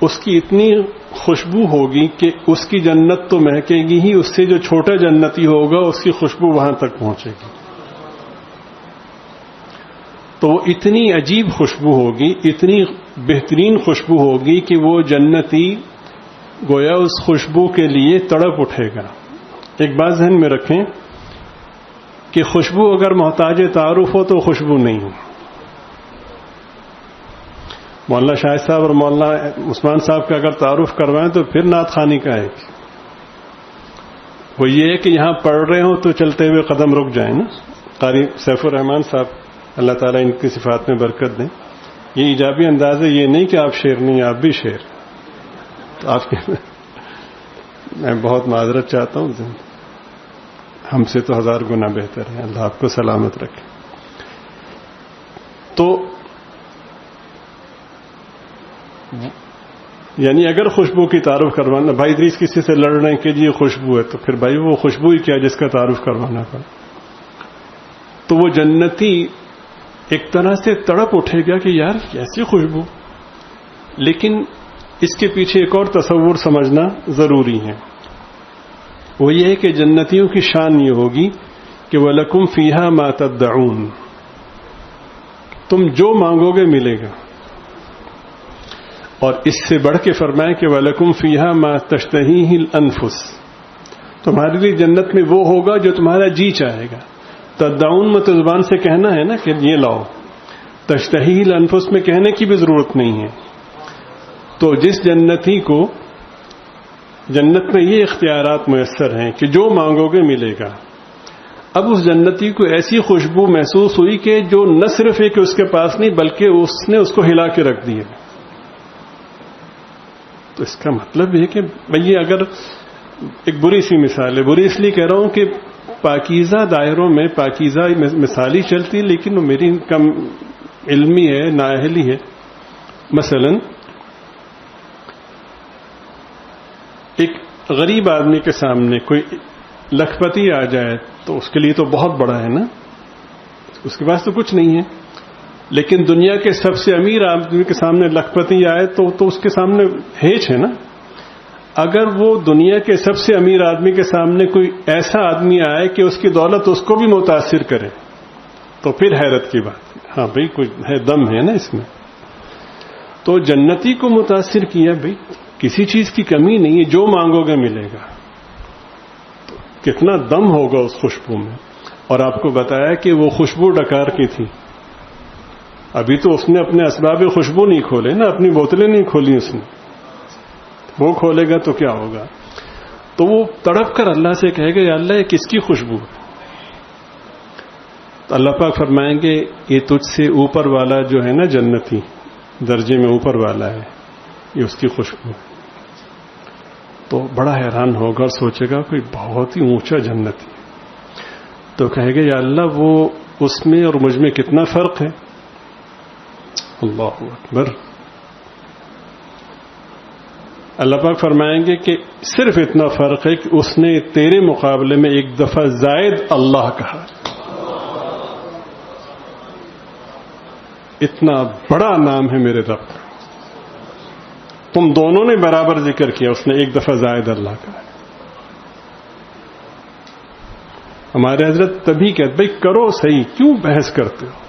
اس کی اتنی خوشبو ہوگی کہ اس کی جنت تو مہکے گی ہی، اس سے جو چھوٹا جنتی ہوگا اس کی خوشبو وہاں تک پہنچے گی. تو وہ اتنی عجیب خوشبو ہوگی، اتنی بہترین خوشبو ہوگی کہ وہ جنتی گویا اس خوشبو کے لیے تڑپ اٹھے گا. ایک بات ذہن میں رکھیں کہ خوشبو اگر محتاج تعارف ہو تو خوشبو نہیں ہو. مولانا شاہد صاحب اور مولانا عثمان صاحب کا اگر تعارف کروائیں تو پھر نعت خوانی کا ہے. وہ یہ ہے کہ یہاں پڑھ رہے ہوں تو چلتے ہوئے قدم رک جائیں نا. قاری سیف الرحمان صاحب اللہ تعالیٰ ان کی صفات میں برکت دیں. یہ ایجابی انداز ہے، یہ نہیں کہ آپ شیر نہیں، آپ بھی شیر. تو آپ کے میں بہت معذرت چاہتا ہوں، ہم سے تو 1000 گنا بہتر ہے. اللہ آپ کو سلامت رکھے. تو یعنی اگر خوشبو کی تعارف کروانا، بھائی ادریس کسی سے لڑ رہے ہیں کہ جی یہ خوشبو ہے، تو پھر بھائی وہ خوشبو ہی کیا جس کا تعارف کروانا پڑا. تو وہ جنتی ایک طرح سے تڑپ اٹھے گا کہ یار ایسی خوشبو. لیکن اس کے پیچھے ایک اور تصور سمجھنا ضروری ہے، وہ یہ ہے کہ جنتیوں کی شان یہ ہوگی کہ وَلَكُمْ فِيهَا مَا تَدَّعُونَ، تم جو مانگو گے ملے گا، اور اس سے بڑھ کے فرمائے کہ وَلَكُمْ فِيهَا مَا تَشْتَهِيهِ الْأَنفُسُ، تمہارے لیے جنت میں وہ ہوگا جو تمہارا جی چاہے گا۔ تدعون مت زبان سے کہنا ہے نا کہ یہ لاؤ، تشتہی الانفس میں کہنے کی بھی ضرورت نہیں ہے۔ تو جس جنتی کو جنت میں یہ اختیارات میسر ہیں کہ جو مانگو گے ملے گا، اب اس جنتی کو ایسی خوشبو محسوس ہوئی کہ جو نہ صرف ہے کہ اس کے پاس نہیں بلکہ اس نے اس کو ہلا کے رکھ دیا۔ تو اس کا مطلب یہ کہ بھئی اگر ایک بری سی مثال ہے، بری اس لیے کہہ رہا ہوں کہ پاکیزہ دائروں میں پاکیزہ مثالی چلتی، لیکن وہ میری کم علمی ہے، نااہلی ہے۔ مثلا ایک غریب آدمی کے سامنے کوئی لکھپتی آ جائے تو اس کے لیے تو بہت بڑا ہے نا، اس کے پاس تو کچھ نہیں ہے، لیکن دنیا کے سب سے امیر آدمی کے سامنے لکھپتی آئے تو اس کے سامنے ہیچ ہے نا۔ اگر وہ دنیا کے سب سے امیر آدمی کے سامنے کوئی ایسا آدمی آئے کہ اس کی دولت اس کو بھی متاثر کرے تو پھر حیرت کی بات ہے، ہاں بھئی کچھ ہے، دم ہے نا اس میں۔ تو جنتی کو متاثر کیا، بھئی کسی چیز کی کمی نہیں ہے، جو مانگو گے ملے گا۔ کتنا دم ہوگا اس خوشبو میں، اور آپ کو بتایا کہ وہ خوشبو ڈکار کی تھی۔ ابھی تو اس نے اپنے اسباب خوشبو نہیں کھولے نا، اپنی بوتلیں نہیں کھولی اس نے، وہ کھولے گا تو کیا ہوگا؟ تو وہ تڑپ کر اللہ سے کہے گا یا اللہ یہ کس کی خوشبو ہے؟ تو اللہ پاک فرمائیں گے یہ تجھ سے اوپر والا جو ہے نا جنتی، درجے میں اوپر والا ہے، یہ اس کی خوشبو ہے۔ تو بڑا حیران ہوگا اور سوچے گا کوئی بہت ہی اونچا جنتی، تو کہے گا یا اللہ وہ اس میں اور مجھ میں کتنا فرق ہے؟ اللہ اکبر۔ اللہ پاک فرمائیں گے کہ صرف اتنا فرق ہے کہ اس نے تیرے مقابلے میں ایک دفعہ زائد اللہ کہا، اتنا بڑا نام ہے میرے رب، تم دونوں نے برابر ذکر کیا، اس نے ایک دفعہ زائد اللہ کہا۔ ہمارے حضرت تبھی کہتے بھئی کرو صحیح، کیوں بحث کرتے ہو؟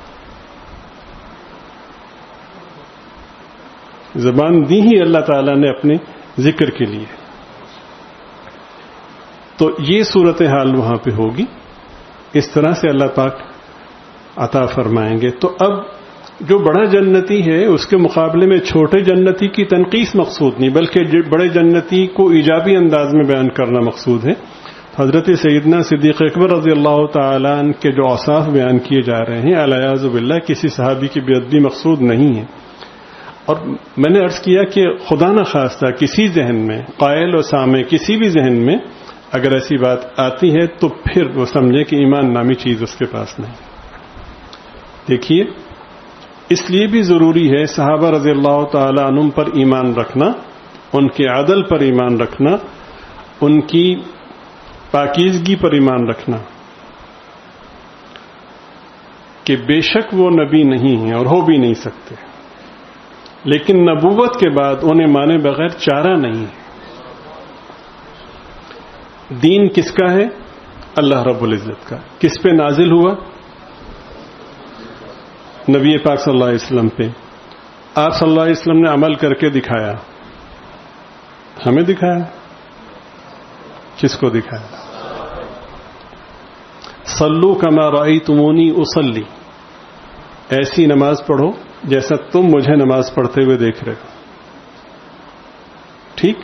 زبان دی ہی اللہ تعالیٰ نے اپنے ذکر کے لیے، تو یہ صورتحال وہاں پہ ہوگی، اس طرح سے اللہ پاک عطا فرمائیں گے۔ تو اب جو بڑا جنتی ہے اس کے مقابلے میں چھوٹے جنتی کی تنقیص مقصود نہیں، بلکہ بڑے جنتی کو ایجابی انداز میں بیان کرنا مقصود ہے۔ حضرت سیدنا صدیق اکبر رضی اللہ تعالیٰ عنہ کے جو اوصاف بیان کیے جا رہے ہیں الیاذ باللہ، کسی صحابی کی بے ادبی مقصود نہیں ہے۔ اور میں نے عرض کیا کہ خدا نہ خواستہ کسی ذہن میں، قائل و سامع کسی بھی ذہن میں اگر ایسی بات آتی ہے تو پھر وہ سمجھے کہ ایمان نامی چیز اس کے پاس نہیں۔ دیکھیے اس لیے بھی ضروری ہے صحابہ رضی اللہ تعالی عنہم پر ایمان رکھنا، ان کے عدل پر ایمان رکھنا، ان کی پاکیزگی پر ایمان رکھنا، کہ بے شک وہ نبی نہیں ہیں اور ہو بھی نہیں سکتے، لیکن نبوت کے بعد انہیں مانے بغیر چارہ نہیں ہے۔ دین کس کا ہے؟ اللہ رب العزت کا۔ کس پہ نازل ہوا؟ نبی پاک صلی اللہ علیہ وسلم پہ۔ آپ صلی اللہ علیہ وسلم نے عمل کر کے دکھایا، ہمیں دکھایا، کس کو دکھایا؟ صلو کما رأیتمونی اصلی، ایسی نماز پڑھو جیسا تم مجھے نماز پڑھتے ہوئے دیکھ رہے ہو۔ ٹھیک؟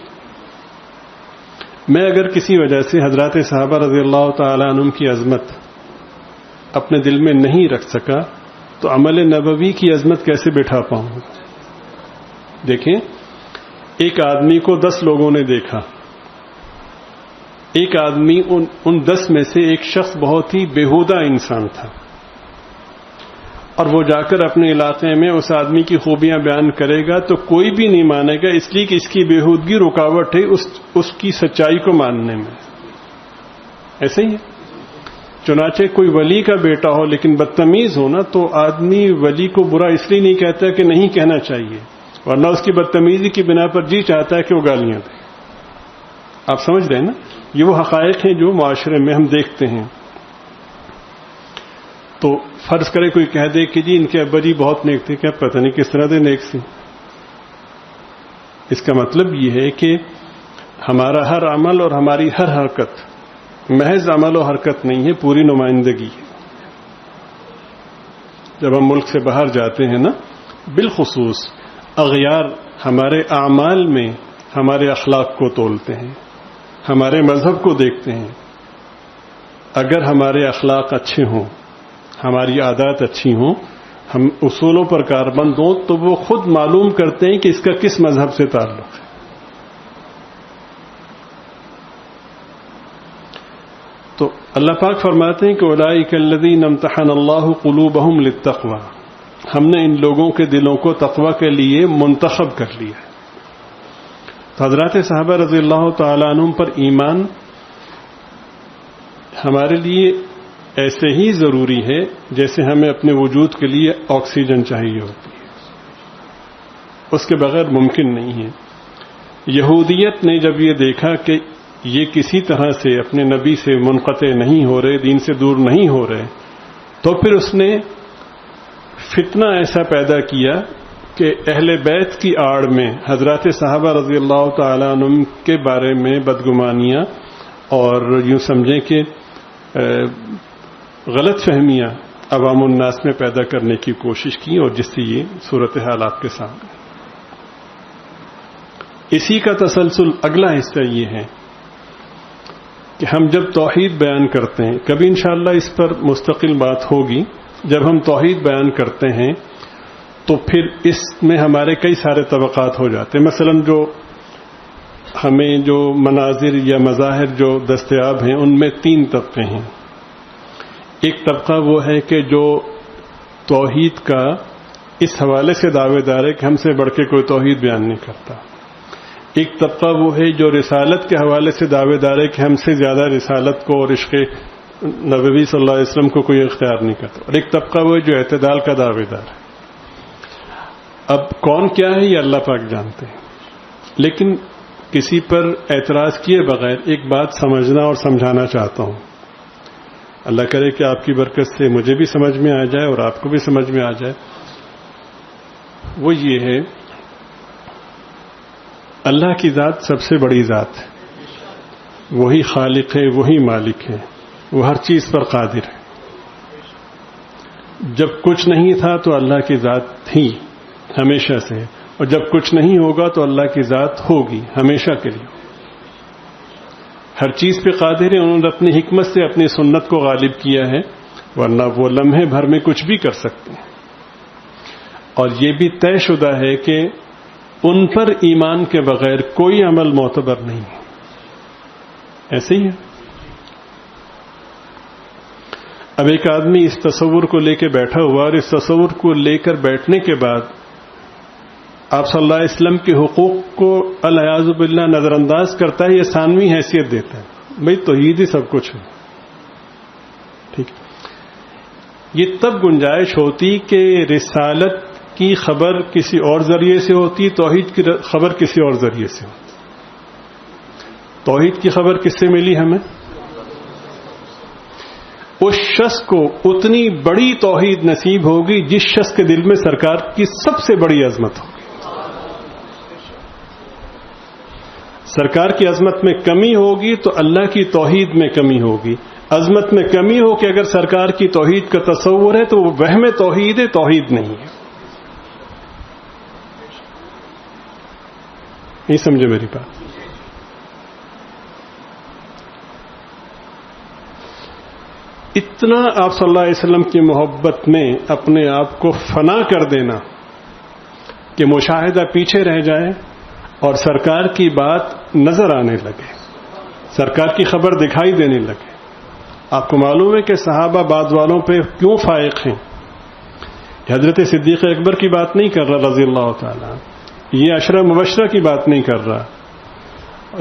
میں اگر کسی وجہ سے حضرات صحابہ رضی اللہ تعالی عنہم کی عظمت اپنے دل میں نہیں رکھ سکا تو عمل نبوی کی عظمت کیسے بٹھا پاؤں گا؟ دیکھیں، ایک آدمی کو 10 لوگوں نے دیکھا، ایک آدمی ان 10 میں سے ایک شخص بہت ہی بیہودہ انسان تھا، اور وہ جا کر اپنے علاقے میں اس آدمی کی خوبیاں بیان کرے گا تو کوئی بھی نہیں مانے گا، اس لیے کہ اس کی بےہودگی رکاوٹ ہے اس کی سچائی کو ماننے میں۔ ایسے ہی ہے۔ چنانچہ کوئی ولی کا بیٹا ہو لیکن بدتمیز ہو نا، تو آدمی ولی کو برا اس لیے نہیں کہتا کہ نہیں کہنا چاہیے، ورنہ اس کی بدتمیزی کی بنا پر جی چاہتا ہے کہ وہ گالیاں دے. آپ سمجھ رہے ہیں نا؟ یہ وہ حقائق ہیں جو معاشرے میں ہم دیکھتے ہیں. تو فرض کرے کوئی کہہ دے کہ جی ان کے ابا جی بہت نیک تھے، کیا پتہ نہیں کس طرح سے نیک تھے. اس کا مطلب یہ ہے کہ ہمارا ہر عمل اور ہماری ہر حرکت محض عمل و حرکت نہیں ہے، پوری نمائندگی ہے. جب ہم ملک سے باہر جاتے ہیں نا، بالخصوص اغیار ہمارے اعمال میں ہمارے اخلاق کو تولتے ہیں، ہمارے مذہب کو دیکھتے ہیں. اگر ہمارے اخلاق اچھے ہوں، ہماری عادات اچھی ہوں، ہم اصولوں پر کاربند ہوں، تو وہ خود معلوم کرتے ہیں کہ اس کا کس مذہب سے تعلق ہے. تو اللہ پاک فرماتے ہیں کہ اولئک الذین امتحن اللہ قلوبہم للتقوی، ہم نے ان لوگوں کے دلوں کو تقوی کے لیے منتخب کر لیا ہے. تو حضرات صحابہ رضی اللہ تعالیٰ عنہم پر ایمان ہمارے لیے ایسے ہی ضروری ہے جیسے ہمیں اپنے وجود کے لیے آکسیجن چاہیے ہوتی ہے، اس کے بغیر ممکن نہیں ہے. یہودیت نے جب یہ دیکھا کہ یہ کسی طرح سے اپنے نبی سے منقطع نہیں ہو رہے، دین سے دور نہیں ہو رہے، تو پھر اس نے فتنہ ایسا پیدا کیا کہ اہل بیت کی آڑ میں حضرات صحابہ رضی اللہ تعالیٰ عنہم کے بارے میں بدگمانیاں اور یوں سمجھیں کہ غلط فہمیاں عوام الناس میں پیدا کرنے کی کوشش کی، اور جس سے یہ صورتحال آپ کے سامنے. اسی کا تسلسل اگلا حصہ یہ ہے کہ ہم جب توحید بیان کرتے ہیں، کبھی انشاءاللہ اس پر مستقل بات ہوگی، جب ہم توحید بیان کرتے ہیں تو پھر اس میں ہمارے کئی سارے طبقات ہو جاتے ہیں. مثلا جو ہمیں جو مناظر یا مظاہر جو دستیاب ہیں ان میں 3 طبقے ہیں. ایک طبقہ وہ ہے کہ جو توحید کا اس حوالے سے دعوے دار ہے کہ ہم سے بڑھ کے کوئی توحید بیان نہیں کرتا. ایک طبقہ وہ ہے جو رسالت کے حوالے سے دعوے دار ہے کہ ہم سے زیادہ رسالت کو اور عشق نبوی صلی اللہ علیہ وسلم کو کوئی اختیار نہیں کرتا. اور ایک طبقہ وہ ہے جو اعتدال کا دعوے دار ہے. اب کون کیا ہے یہ اللہ پاک جانتے ہیں، لیکن کسی پر اعتراض کیے بغیر ایک بات سمجھنا اور سمجھانا چاہتا ہوں. اللہ کرے کہ آپ کی برکت سے مجھے بھی سمجھ میں آ جائے اور آپ کو بھی سمجھ میں آ جائے. وہ یہ ہے، اللہ کی ذات سب سے بڑی ذات ہے، وہی خالق ہے، وہی مالک ہے، وہ ہر چیز پر قادر ہے. جب کچھ نہیں تھا تو اللہ کی ذات تھی ہمیشہ سے، اور جب کچھ نہیں ہوگا تو اللہ کی ذات ہوگی ہمیشہ کے لیے. ہر چیز پہ قادر ہے. انہوں نے اپنی حکمت سے اپنی سنت کو غالب کیا ہے، ورنہ وہ لمحے بھر میں کچھ بھی کر سکتے ہیں. اور یہ بھی طے شدہ ہے کہ ان پر ایمان کے بغیر کوئی عمل معتبر نہیں ہے. ایسے ہی ہے. اب ایک آدمی اس تصور کو لے کے بیٹھا ہوا اور اس تصور کو لے کر بیٹھنے کے بعد آپ صلی اللہ علیہ وسلم کے حقوق کو العیاذ باللہ نظر انداز کرتا ہے، یہ ثانوی حیثیت دیتا ہے. بھئی توحید ہی سب کچھ ہے. ٹھیک، یہ تب گنجائش ہوتی کہ رسالت کی خبر کسی اور ذریعے سے ہوتی، توحید کی خبر کسی اور ذریعے سے ہوتی. توحید کی خبر کس سے ملی ہمیں؟ اس شخص کو اتنی بڑی توحید نصیب ہوگی جس شخص کے دل میں سرکار کی سب سے بڑی عظمت ہوگی. سرکار کی عظمت میں کمی ہوگی تو اللہ کی توحید میں کمی ہوگی. عظمت میں کمی ہو کہ اگر سرکار کی توحید کا تصور ہے تو وہ وہم توحید ہے، توحید نہیں ہے. نہیں سمجھے میری بات؟ اتنا آپ صلی اللہ علیہ وسلم کی محبت میں اپنے آپ کو فنا کر دینا کہ مشاہدہ پیچھے رہ جائے اور سرکار کی بات نظر آنے لگے، سرکار کی خبر دکھائی دینے لگے. آپ کو معلوم ہے کہ صحابہ بعد والوں پہ کیوں فائق ہیں. حضرت صدیق اکبر کی بات نہیں کر رہا رضی اللہ تعالیٰ، یہ عشرہ مبشرہ کی بات نہیں کر رہا،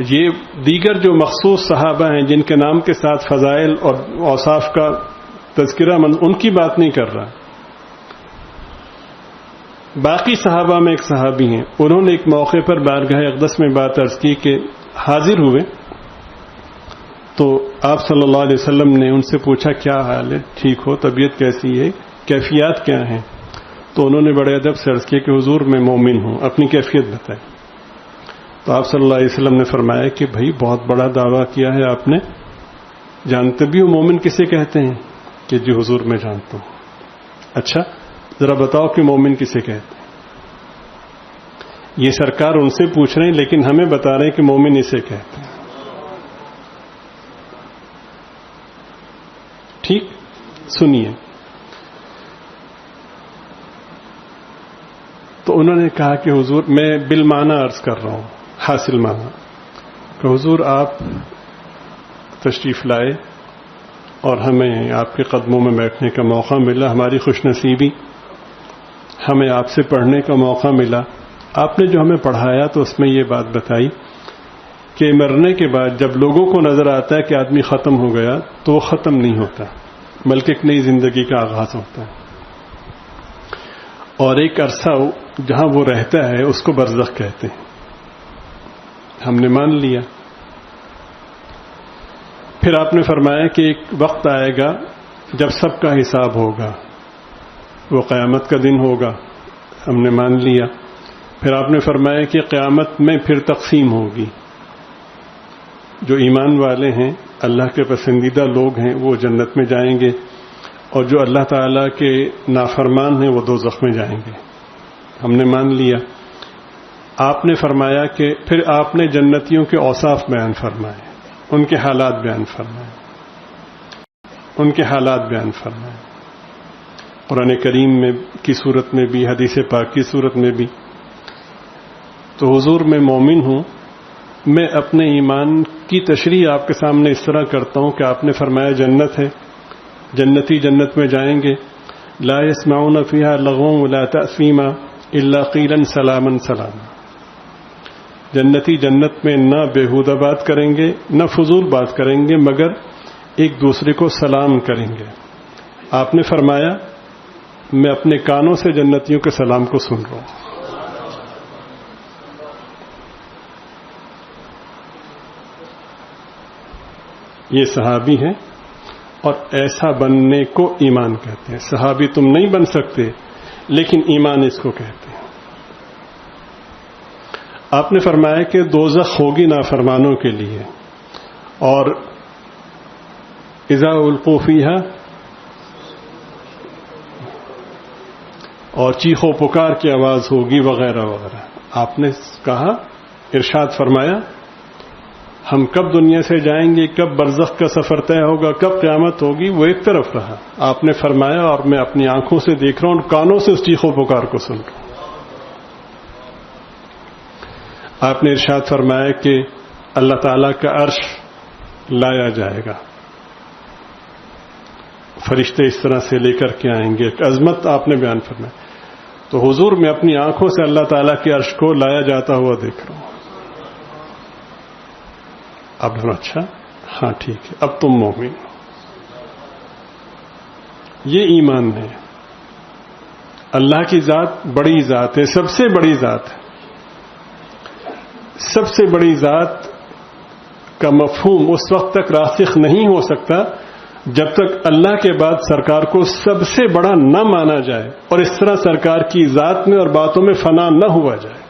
یہ دیگر جو مخصوص صحابہ ہیں جن کے نام کے ساتھ فضائل اور اوصاف کا تذکرہ ان کی بات نہیں کر رہا. باقی صحابہ میں ایک صحابی ہیں، انہوں نے ایک موقع پر بارگاہ اقدس میں بات عرض کی کہ حاضر ہوئے تو آپ صلی اللہ علیہ وسلم نے ان سے پوچھا کیا حال ہے، ٹھیک ہو، طبیعت کیسی ہے، کیفیات کیا ہیں؟ تو انہوں نے بڑے ادب سے عرض کیا کہ حضور میں مومن ہوں، اپنی کیفیت بتائیں۔ تو آپ صلی اللہ علیہ وسلم نے فرمایا کہ بھائی بہت بڑا دعویٰ کیا ہے آپ نے، جانتے بھی ہو مومن کسے کہتے ہیں؟ کہ جی حضور میں جانتا ہوں۔ اچھا ذرا بتاؤ کہ مومن کسے کہتے ہیں؟ یہ سرکار ان سے پوچھ رہے ہیں لیکن ہمیں بتا رہے ہیں کہ مومن اسے کہتے ہیں۔ ٹھیک، سنیے۔ تو انہوں نے کہا کہ حضور میں بالمعنی عرض کر رہا ہوں، حاصل معنی، کہ حضور آپ تشریف لائے اور ہمیں آپ کے قدموں میں بیٹھنے کا موقع ملا، ہماری خوش نصیبی، ہمیں آپ سے پڑھنے کا موقع ملا۔ آپ نے جو ہمیں پڑھایا تو اس میں یہ بات بتائی کہ مرنے کے بعد جب لوگوں کو نظر آتا ہے کہ آدمی ختم ہو گیا تو وہ ختم نہیں ہوتا بلکہ ایک نئی زندگی کا آغاز ہوتا ہے، اور ایک عرصہ جہاں وہ رہتا ہے اس کو برزخ کہتے ہیں۔ ہم نے مان لیا۔ پھر آپ نے فرمایا کہ ایک وقت آئے گا جب سب کا حساب ہوگا، وہ قیامت کا دن ہوگا، ہم نے مان لیا۔ پھر آپ نے فرمایا کہ قیامت میں پھر تقسیم ہوگی، جو ایمان والے ہیں، اللہ کے پسندیدہ لوگ ہیں، وہ جنت میں جائیں گے، اور جو اللہ تعالیٰ کے نافرمان ہیں وہ دوزخ میں جائیں گے، ہم نے مان لیا۔ آپ نے فرمایا کہ پھر آپ نے جنتیوں کے اوصاف بیان فرمائے، ان کے حالات بیان فرمائے، ان کے حالات بیان فرمائے، قرآن کریم میں کی صورت میں بھی، حدیث پاک کی صورت میں بھی۔ تو حضور میں مومن ہوں، میں اپنے ایمان کی تشریح آپ کے سامنے اس طرح کرتا ہوں کہ آپ نے فرمایا جنت ہے، جنتی جنت میں جائیں گے، لا يسمعون فيها لغوا ولا تأثیما الا قیلا سلاما سلاما، جنتی جنت میں نہ بیہودہ بات کریں گے نہ فضول بات کریں گے مگر ایک دوسرے کو سلام کریں گے۔ آپ نے فرمایا میں اپنے کانوں سے جنتیوں کے سلام کو سن رہا ہوں۔ یہ صحابی ہیں اور ایسا بننے کو ایمان کہتے ہیں۔ صحابی تم نہیں بن سکتے لیکن ایمان اس کو کہتے ہیں۔ آپ نے فرمایا کہ دوزخ ہوگی نافرمانوں کے لیے، اور اذا القوا فیہا، اور چیخ و پکار کی آواز ہوگی وغیرہ وغیرہ۔ آپ نے کہا، ارشاد فرمایا ہم کب دنیا سے جائیں گے، کب برزخ کا سفر طے ہوگا، کب قیامت ہوگی، وہ ایک طرف رہا۔ آپ نے فرمایا اور میں اپنی آنکھوں سے دیکھ رہا ہوں اور کانوں سے اس چیخ و پکار کو سن رہا ہوں۔ آپ نے ارشاد فرمایا کہ اللہ تعالیٰ کا عرش لایا جائے گا، فرشتے اس طرح سے لے کر کے آئیں گے، ایک عظمت آپ نے بیان فرمایا۔ تو حضور میں اپنی آنکھوں سے اللہ تعالیٰ کے عرش کو لایا جاتا ہوا دیکھ رہا ہوں۔ اب اچھا، ہاں ٹھیک ہے، اب تم مومن ہو۔ یہ ایمان ہے۔ اللہ کی ذات بڑی ذات ہے، سب سے بڑی ذات ہے۔ سب سے بڑی ذات کا مفہوم اس وقت تک راسخ نہیں ہو سکتا جب تک اللہ کے بعد سرکار کو سب سے بڑا نہ مانا جائے اور اس طرح سرکار کی ذات میں اور باتوں میں فنا نہ ہوا جائے۔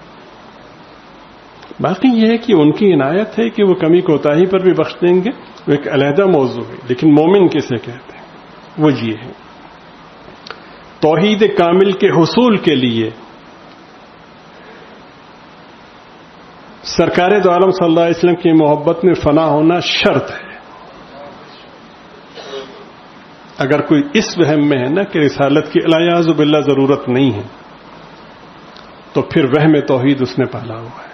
باقی یہ ہے کہ ان کی عنایت ہے کہ وہ کمی کوتاہی پر بھی بخش دیں گے، وہ ایک علیحدہ موضوع ہے، لیکن مومن کسے کہتے ہیں وہ یہ ہے۔ توحید کامل کے حصول کے لیے سرکار دو عالم صلی اللہ علیہ وسلم کی محبت میں فنا ہونا شرط ہے۔ اگر کوئی اس وہم میں ہے نا کہ رسالت کی الیاذ باللہ ضرورت نہیں ہے تو پھر وہم توحید اس نے پالا ہوا ہے۔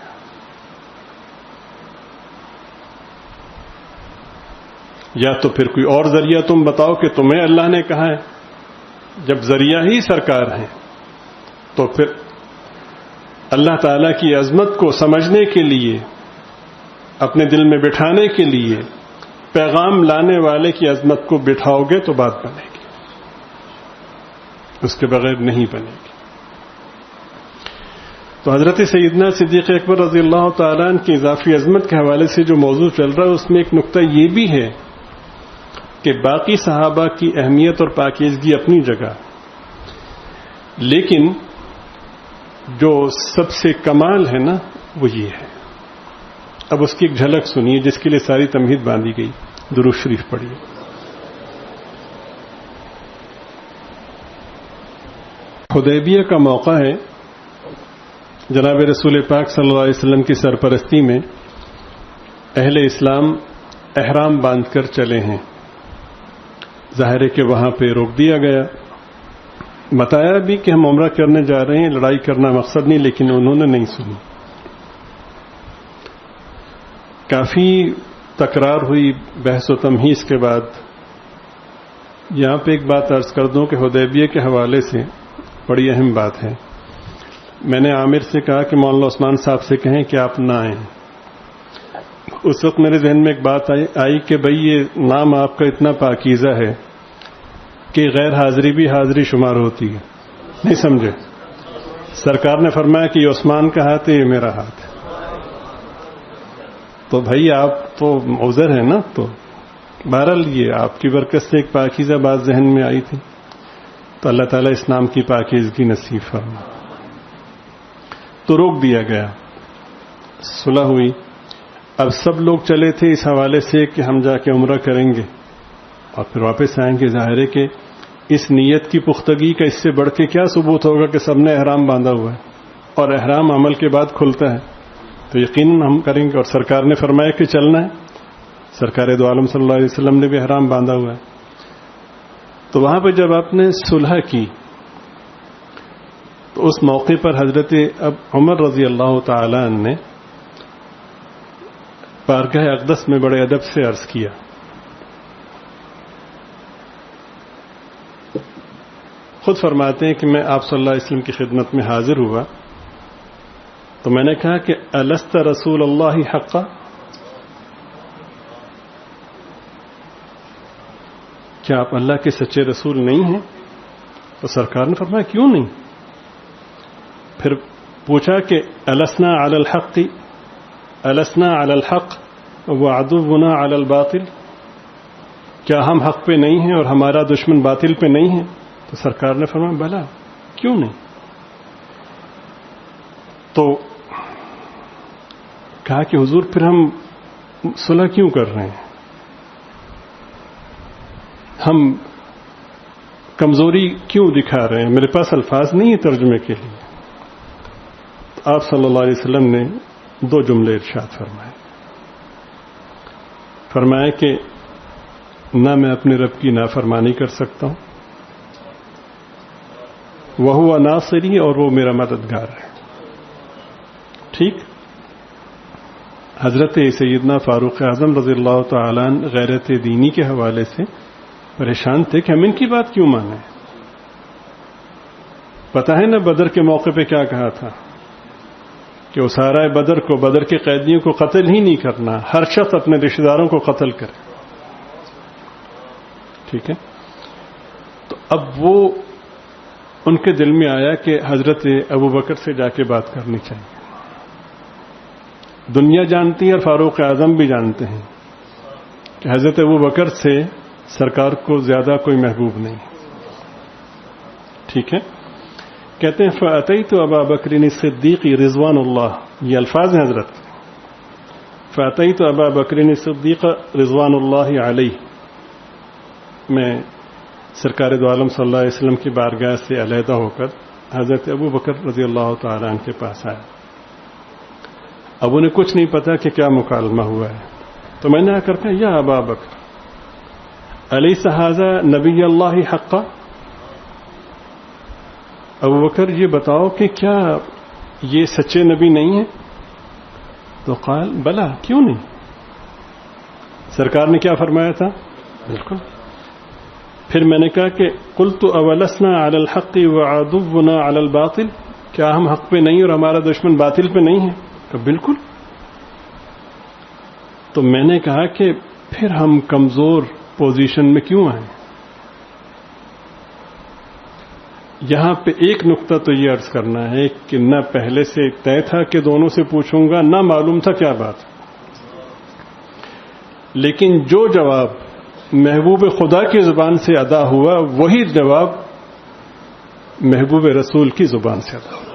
یا تو پھر کوئی اور ذریعہ تم بتاؤ کہ تمہیں اللہ نے کہا ہے۔ جب ذریعہ ہی سرکار ہیں تو پھر اللہ تعالیٰ کی عظمت کو سمجھنے کے لیے، اپنے دل میں بٹھانے کے لیے پیغام لانے والے کی عظمت کو بٹھاؤ گے تو بات بنے گی، اس کے بغیر نہیں بنے گی۔ تو حضرت سیدنا صدیق اکبر رضی اللہ تعالیٰ عنہ کی اضافی عظمت کے حوالے سے جو موضوع چل رہا ہے اس میں ایک نقطہ یہ بھی ہے کہ باقی صحابہ کی اہمیت اور پاکیزگی اپنی جگہ، لیکن جو سب سے کمال ہے نا وہ یہ ہے. اب اس کی ایک جھلک سنیے جس کے لیے ساری تمہید باندھی گئی. درود شریف پڑھیے. حدیبیہ کا موقع ہے. جناب رسول پاک صلی اللہ علیہ وسلم کی سرپرستی میں اہل اسلام احرام باندھ کر چلے ہیں. ظاہر ہے کہ وہاں پہ روک دیا گیا. بتایا بھی کہ ہم عمرہ کرنے جا رہے ہیں، لڑائی کرنا مقصد نہیں، لیکن انہوں نے نہیں سنی. کافی تکرار ہوئی، بحث و تمہیز کے بعد یہاں پہ ایک بات عرض کر دوں کہ حدیبیہ کے حوالے سے بڑی اہم بات ہے. میں نے عامر سے کہا کہ مولانا عثمان صاحب سے کہیں کہ آپ نہ آئیں. اس وقت میرے ذہن میں ایک بات آئی کہ بھئی یہ نام آپ کا اتنا پاکیزہ ہے کہ غیر حاضری بھی حاضری شمار ہوتی ہے. نہیں سمجھے؟ سرکار نے فرمایا کہ یہ عثمان کا ہاتھ ہے، یہ میرا ہاتھ ہے. تو بھائی آپ تو عذر ہے نا. تو بہرحال یہ آپ کی برکت سے ایک پاکیزہ بات ذہن میں آئی تھی، تو اللہ تعالیٰ اس نام کی پاکیزگی نصیب فرما. تو روک دیا گیا، صلح ہوئی. اب سب لوگ چلے تھے اس حوالے سے کہ ہم جا کے عمرہ کریں گے اور پھر واپس آئیں گے. ظاہر ہے کہ اس نیت کی پختگی کا اس سے بڑھ کے کیا ثبوت ہوگا کہ سب نے احرام باندھا ہوا ہے، اور احرام عمل کے بعد کھلتا ہے، تو یقیناً ہم کریں گے. اور سرکار نے فرمایا کہ چلنا ہے. سرکار دو عالم صلی اللہ علیہ وسلم نے بھی احرام باندھا ہوا ہے. تو وہاں پہ جب آپ نے صلح کی تو اس موقع پر حضرت عمر رضی اللہ تعالی عنہ نے بارگاہ اقدس میں بڑے ادب سے عرض کیا، خود فرماتے ہیں کہ میں آپ صلی اللہ علیہ وسلم کی خدمت میں حاضر ہوا تو میں نے کہا کہ الست رسول اللہ حقا، کیا آپ اللہ کے سچے رسول نہیں ہیں؟ تو سرکار نے فرمایا کیوں نہیں. پھر پوچھا کہ السنا علی الحق، السنا علی الحق وعدونا علی الباطل، کیا ہم حق پہ نہیں ہیں اور ہمارا دشمن باطل پہ نہیں ہے؟ تو سرکار نے فرمایا بھلا کیوں نہیں. تو کہا کہ حضور پھر ہم صلح کیوں کر رہے ہیں، ہم کمزوری کیوں دکھا رہے ہیں؟ میرے پاس الفاظ نہیں ہے ترجمے کے لیے. آپ صلی اللہ علیہ وسلم نے دو جملے ارشاد فرمائے. فرمایا کہ نہ میں اپنے رب کی نافرمانی کر سکتا ہوں، وہو ناصری، اور وہ میرا مددگار ہے. ٹھیک. حضرت سیدنا فاروق اعظم رضی اللہ تعالیٰ عنہ غیرت دینی کے حوالے سے پریشان تھے کہ ہم ان کی بات کیوں مانیں. پتہ ہے نا بدر کے موقع پہ کیا کہا تھا کہ اسارہ بدر کو، بدر کے قیدیوں کو قتل ہی نہیں کرنا، ہر شخص اپنے رشتہ داروں کو قتل کرے. ٹھیک ہے. تو اب وہ ان کے دل میں آیا کہ حضرت ابوبکر سے جا کے بات کرنی چاہیے. دنیا جانتی ہے اور فاروق اعظم بھی جانتے ہیں کہ حضرت ابوبکر سے سرکار کو زیادہ کوئی محبوب نہیں. ٹھیک ہے. کہتے ہیں فَأَتَيْتُ أَبَا بَكْرٍ الصِّدِّيقِ رضوان اللہ، یہ الفاظ ہیں حضرت. فَأَتَيْتُ أَبَا بَكْرٍ الصِّدِّيقَ رضوان اللہ علیہ، میں سرکار دو عالم صلی اللہ علیہ وسلم کی بارگاہ سے علیحدہ ہو کر حضرت ابو بکر رضی اللہ تعالیٰ عنہ کے پاس آیا. اب انہیں کچھ نہیں پتا کہ کیا مکالمہ ہوا ہے. تو میں نے آ کر کہا یا ابا بکر الیس ھذا نبی اللہ حقا، ابو بکر یہ بتاؤ کہ کیا یہ سچے نبی نہیں ہیں؟ تو قال بلا، کیوں نہیں. سرکار نے کیا فرمایا تھا؟ بالکل. پھر میں نے کہا کہ قلت اولسنا علی الحق وعدونا علی الباطل، کیا ہم حق پہ نہیں اور ہمارا دشمن باطل پہ نہیں ہے؟ کہ بالکل. تو میں نے کہا کہ پھر ہم کمزور پوزیشن میں کیوں آئیں؟ یہاں پہ ایک نقطہ تو یہ عرض کرنا ہے کہ نہ پہلے سے طے تھا کہ دونوں سے پوچھوں گا، نہ معلوم تھا کیا بات، لیکن جو جواب محبوب خدا کی زبان سے ادا ہوا وہی جواب محبوب رسول کی زبان سے ادا ہوا۔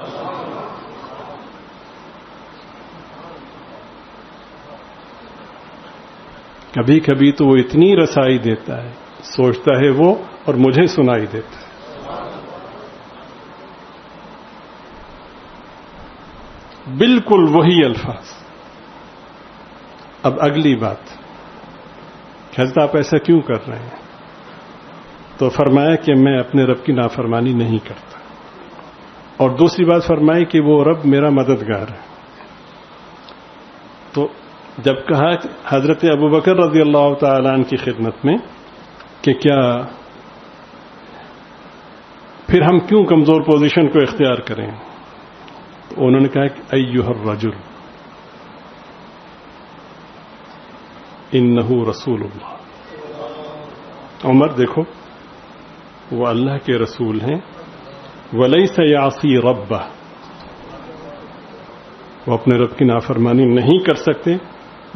کبھی کبھی تو وہ اتنی رسائی دیتا ہے، سوچتا ہے وہ اور مجھے سنائی دیتا ہے۔ بالکل وہی الفاظ۔ اب اگلی بات، حضرت آپ ایسا کیوں کر رہے ہیں؟ تو فرمایا کہ میں اپنے رب کی نافرمانی نہیں کرتا، اور دوسری بات فرمائی کہ وہ رب میرا مددگار ہے۔ تو جب کہا حضرت ابوبکر رضی اللہ تعالی عنہ کی خدمت میں کہ کیا پھر ہم کیوں کمزور پوزیشن کو اختیار کریں، تو انہوں نے کہا کہ ایھا الرجل انہ رسول اللہ۔ عمر دیکھو، وہ اللہ کے رسول ہیں، ولیس یعصی ربہ، وہ اپنے رب کی نافرمانی نہیں کر سکتے،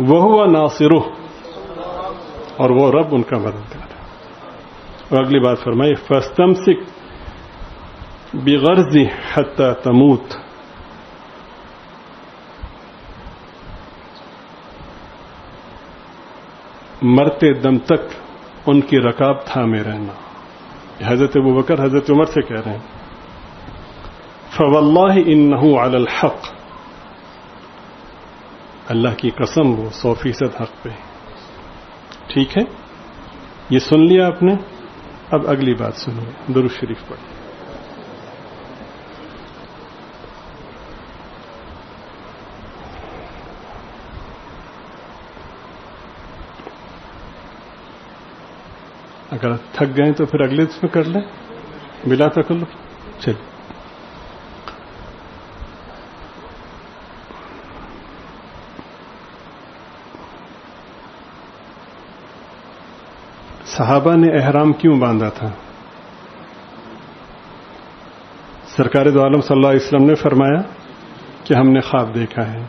وہو ناصرہ، اور وہ رب ان کا مددگار ہے۔ اور اگلی بات فرمائی فاستمسک بغرض حتی تموت، مرتے دم تک ان کی رکاب تھامے رہنا۔ حضرت ابوبکر حضرت عمر سے کہہ رہے ہیں فواللہ انہ علی الحق، اللہ کی قسم وہ 100% حق پہ۔ ٹھیک ہے، یہ سن لیا آپ نے، اب اگلی بات سنیے، درود شریف پڑھیں۔ اگر تھک گئے تو پھر اگلے اس میں کر لیں بلا تکلف۔ چلیے، صحابہ نے احرام کیوں باندھا تھا؟ سرکار دو عالم صلی اللہ علیہ وسلم نے فرمایا کہ ہم نے خواب دیکھا ہے،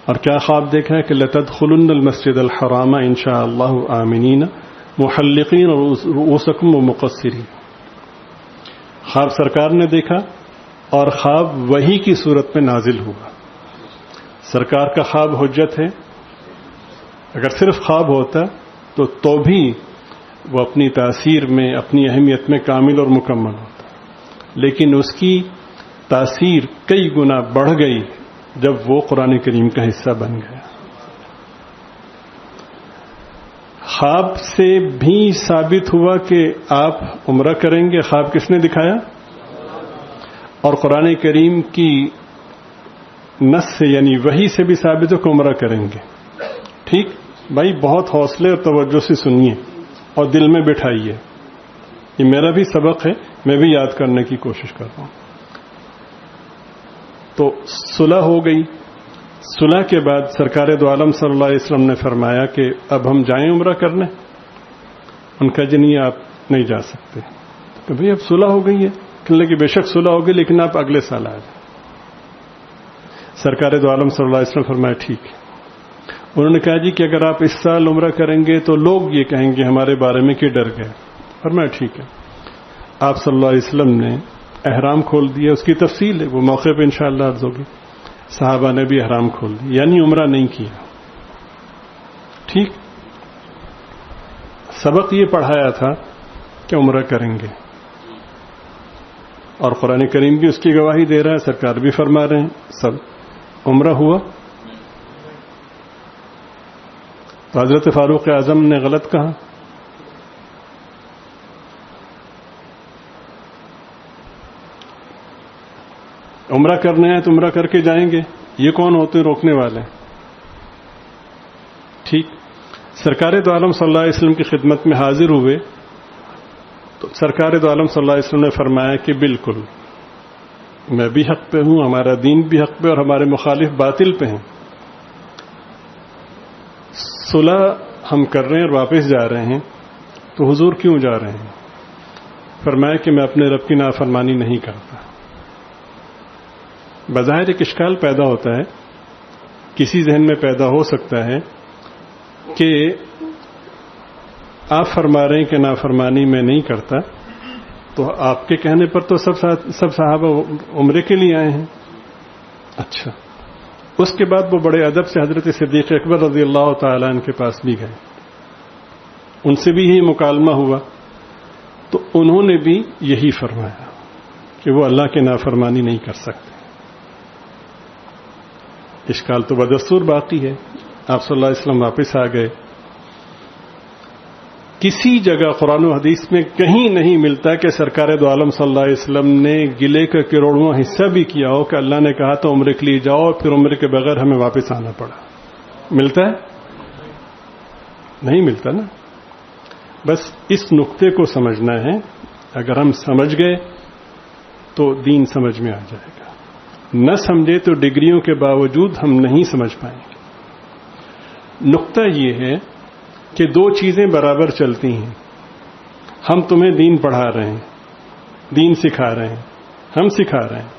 اور کیا خواب دیکھا ہے کہ لتدخلن المسجد الحرام انشاء اللہ آمنین محلقین رؤوسکم ومقصرین۔ خواب سرکار نے دیکھا، اور خواب وحی کی صورت میں نازل ہوا۔ سرکار کا خواب حجت ہے، اگر صرف خواب ہوتا تو بھی وہ اپنی تاثیر میں، اپنی اہمیت میں کامل اور مکمل ہوتا، لیکن اس کی تاثیر کئی گنا بڑھ گئی جب وہ قرآن کریم کا حصہ بن گیا۔ خواب سے بھی ثابت ہوا کہ آپ عمرہ کریں گے، خواب کس نے دکھایا؟ اور قرآن کریم کی نص سے یعنی وحی سے بھی ثابت ہو کہ عمرہ کریں گے۔ ٹھیک بھائی، بہت حوصلے اور توجہ سے سنیے اور دل میں بٹھائیے، یہ میرا بھی سبق ہے، میں بھی یاد کرنے کی کوشش کر رہا ہوں۔ تو صلح ہو گئی، صلح کے بعد سرکار دو عالم صلی اللہ علیہ وسلم نے فرمایا کہ اب ہم جائیں عمرہ کرنے؟ ان کا نہیں، آپ نہیں جا سکتے، کہ بھئی اب صلح ہو گئی ہے، کہنے لگے بے شک صلح ہو گئی لیکن آپ اگلے سال آ جائیں۔ سرکار دو عالم صلی اللہ علیہ وسلم فرمایا ٹھیک ہے۔ انہوں نے کہا جی کہ اگر آپ اس سال عمرہ کریں گے تو لوگ یہ کہیں گے ہمارے بارے میں کہ ڈر گئے۔ فرمایا ٹھیک ہے۔ آپ صلی اللہ علیہ وسلم نے احرام کھول دیا، اس کی تفصیل ہے، وہ موقع پہ انشاءاللہ عرض ہوگی۔ صحابہ نے بھی احرام کھول دیا، یعنی عمرہ نہیں کیا۔ ٹھیک، سبق یہ پڑھایا تھا کہ عمرہ کریں گے، اور قرآن کریم بھی اس کی گواہی دے رہا ہے، سرکار بھی فرما رہے ہیں، سب عمرہ ہوا۔ تو حضرت فاروق اعظم نے غلط کہا، عمرہ کرنا ہے تو عمرہ کر کے جائیں گے، یہ کون ہوتے ہیں روکنے والے؟ ٹھیک، سرکار دو عالم صلی اللہ علیہ وسلم کی خدمت میں حاضر ہوئے تو سرکار دو عالم صلی اللہ علیہ وسلم نے فرمایا کہ بالکل میں بھی حق پہ ہوں، ہمارا دین بھی حق پہ، اور ہمارے مخالف باطل پہ ہیں۔ صلح ہم کر رہے ہیں اور واپس جا رہے ہیں، تو حضور کیوں جا رہے ہیں؟ فرمایا کہ میں اپنے رب کی نافرمانی نہیں کرتا. بظاہر ایک اشکال پیدا ہوتا ہے, کسی ذہن میں پیدا ہو سکتا ہے کہ آپ فرما رہے ہیں کہ نافرمانی میں نہیں کرتا, تو آپ کے کہنے پر تو سب صحابہ عمرے کے لیے آئے ہیں. اچھا, اس کے بعد وہ بڑے ادب سے حضرت صدیق اکبر رضی اللہ تعالیٰ عنہ کے پاس بھی گئے, ان سے بھی یہی مکالمہ ہوا, تو انہوں نے بھی یہی فرمایا کہ وہ اللہ کی نافرمانی نہیں کر سکتے. اشکال تو بدستور باقی ہے. آپ صلی اللہ علیہ وسلم واپس آ گئے. کسی جگہ قرآن و حدیث میں کہیں نہیں ملتا کہ سرکار دو عالم صلی اللہ علیہ وسلم نے گلے کا کروڑواں حصہ بھی کیا ہو کہ اللہ نے کہا تو عمرے کے لیے جاؤ, پھر عمرے کے بغیر ہمیں واپس آنا پڑا. ملتا ہے؟ نہیں ملتا نا. بس اس نقطے کو سمجھنا ہے. اگر ہم سمجھ گئے تو دین سمجھ میں آ جائے گا, نہ سمجھے تو ڈگریوں کے باوجود ہم نہیں سمجھ پائیں گے. نقطہ یہ ہے کہ دو چیزیں برابر چلتی ہیں. ہم تمہیں دین پڑھا رہے ہیں, دین سکھا رہے ہیں, ہم سکھا رہے ہیں,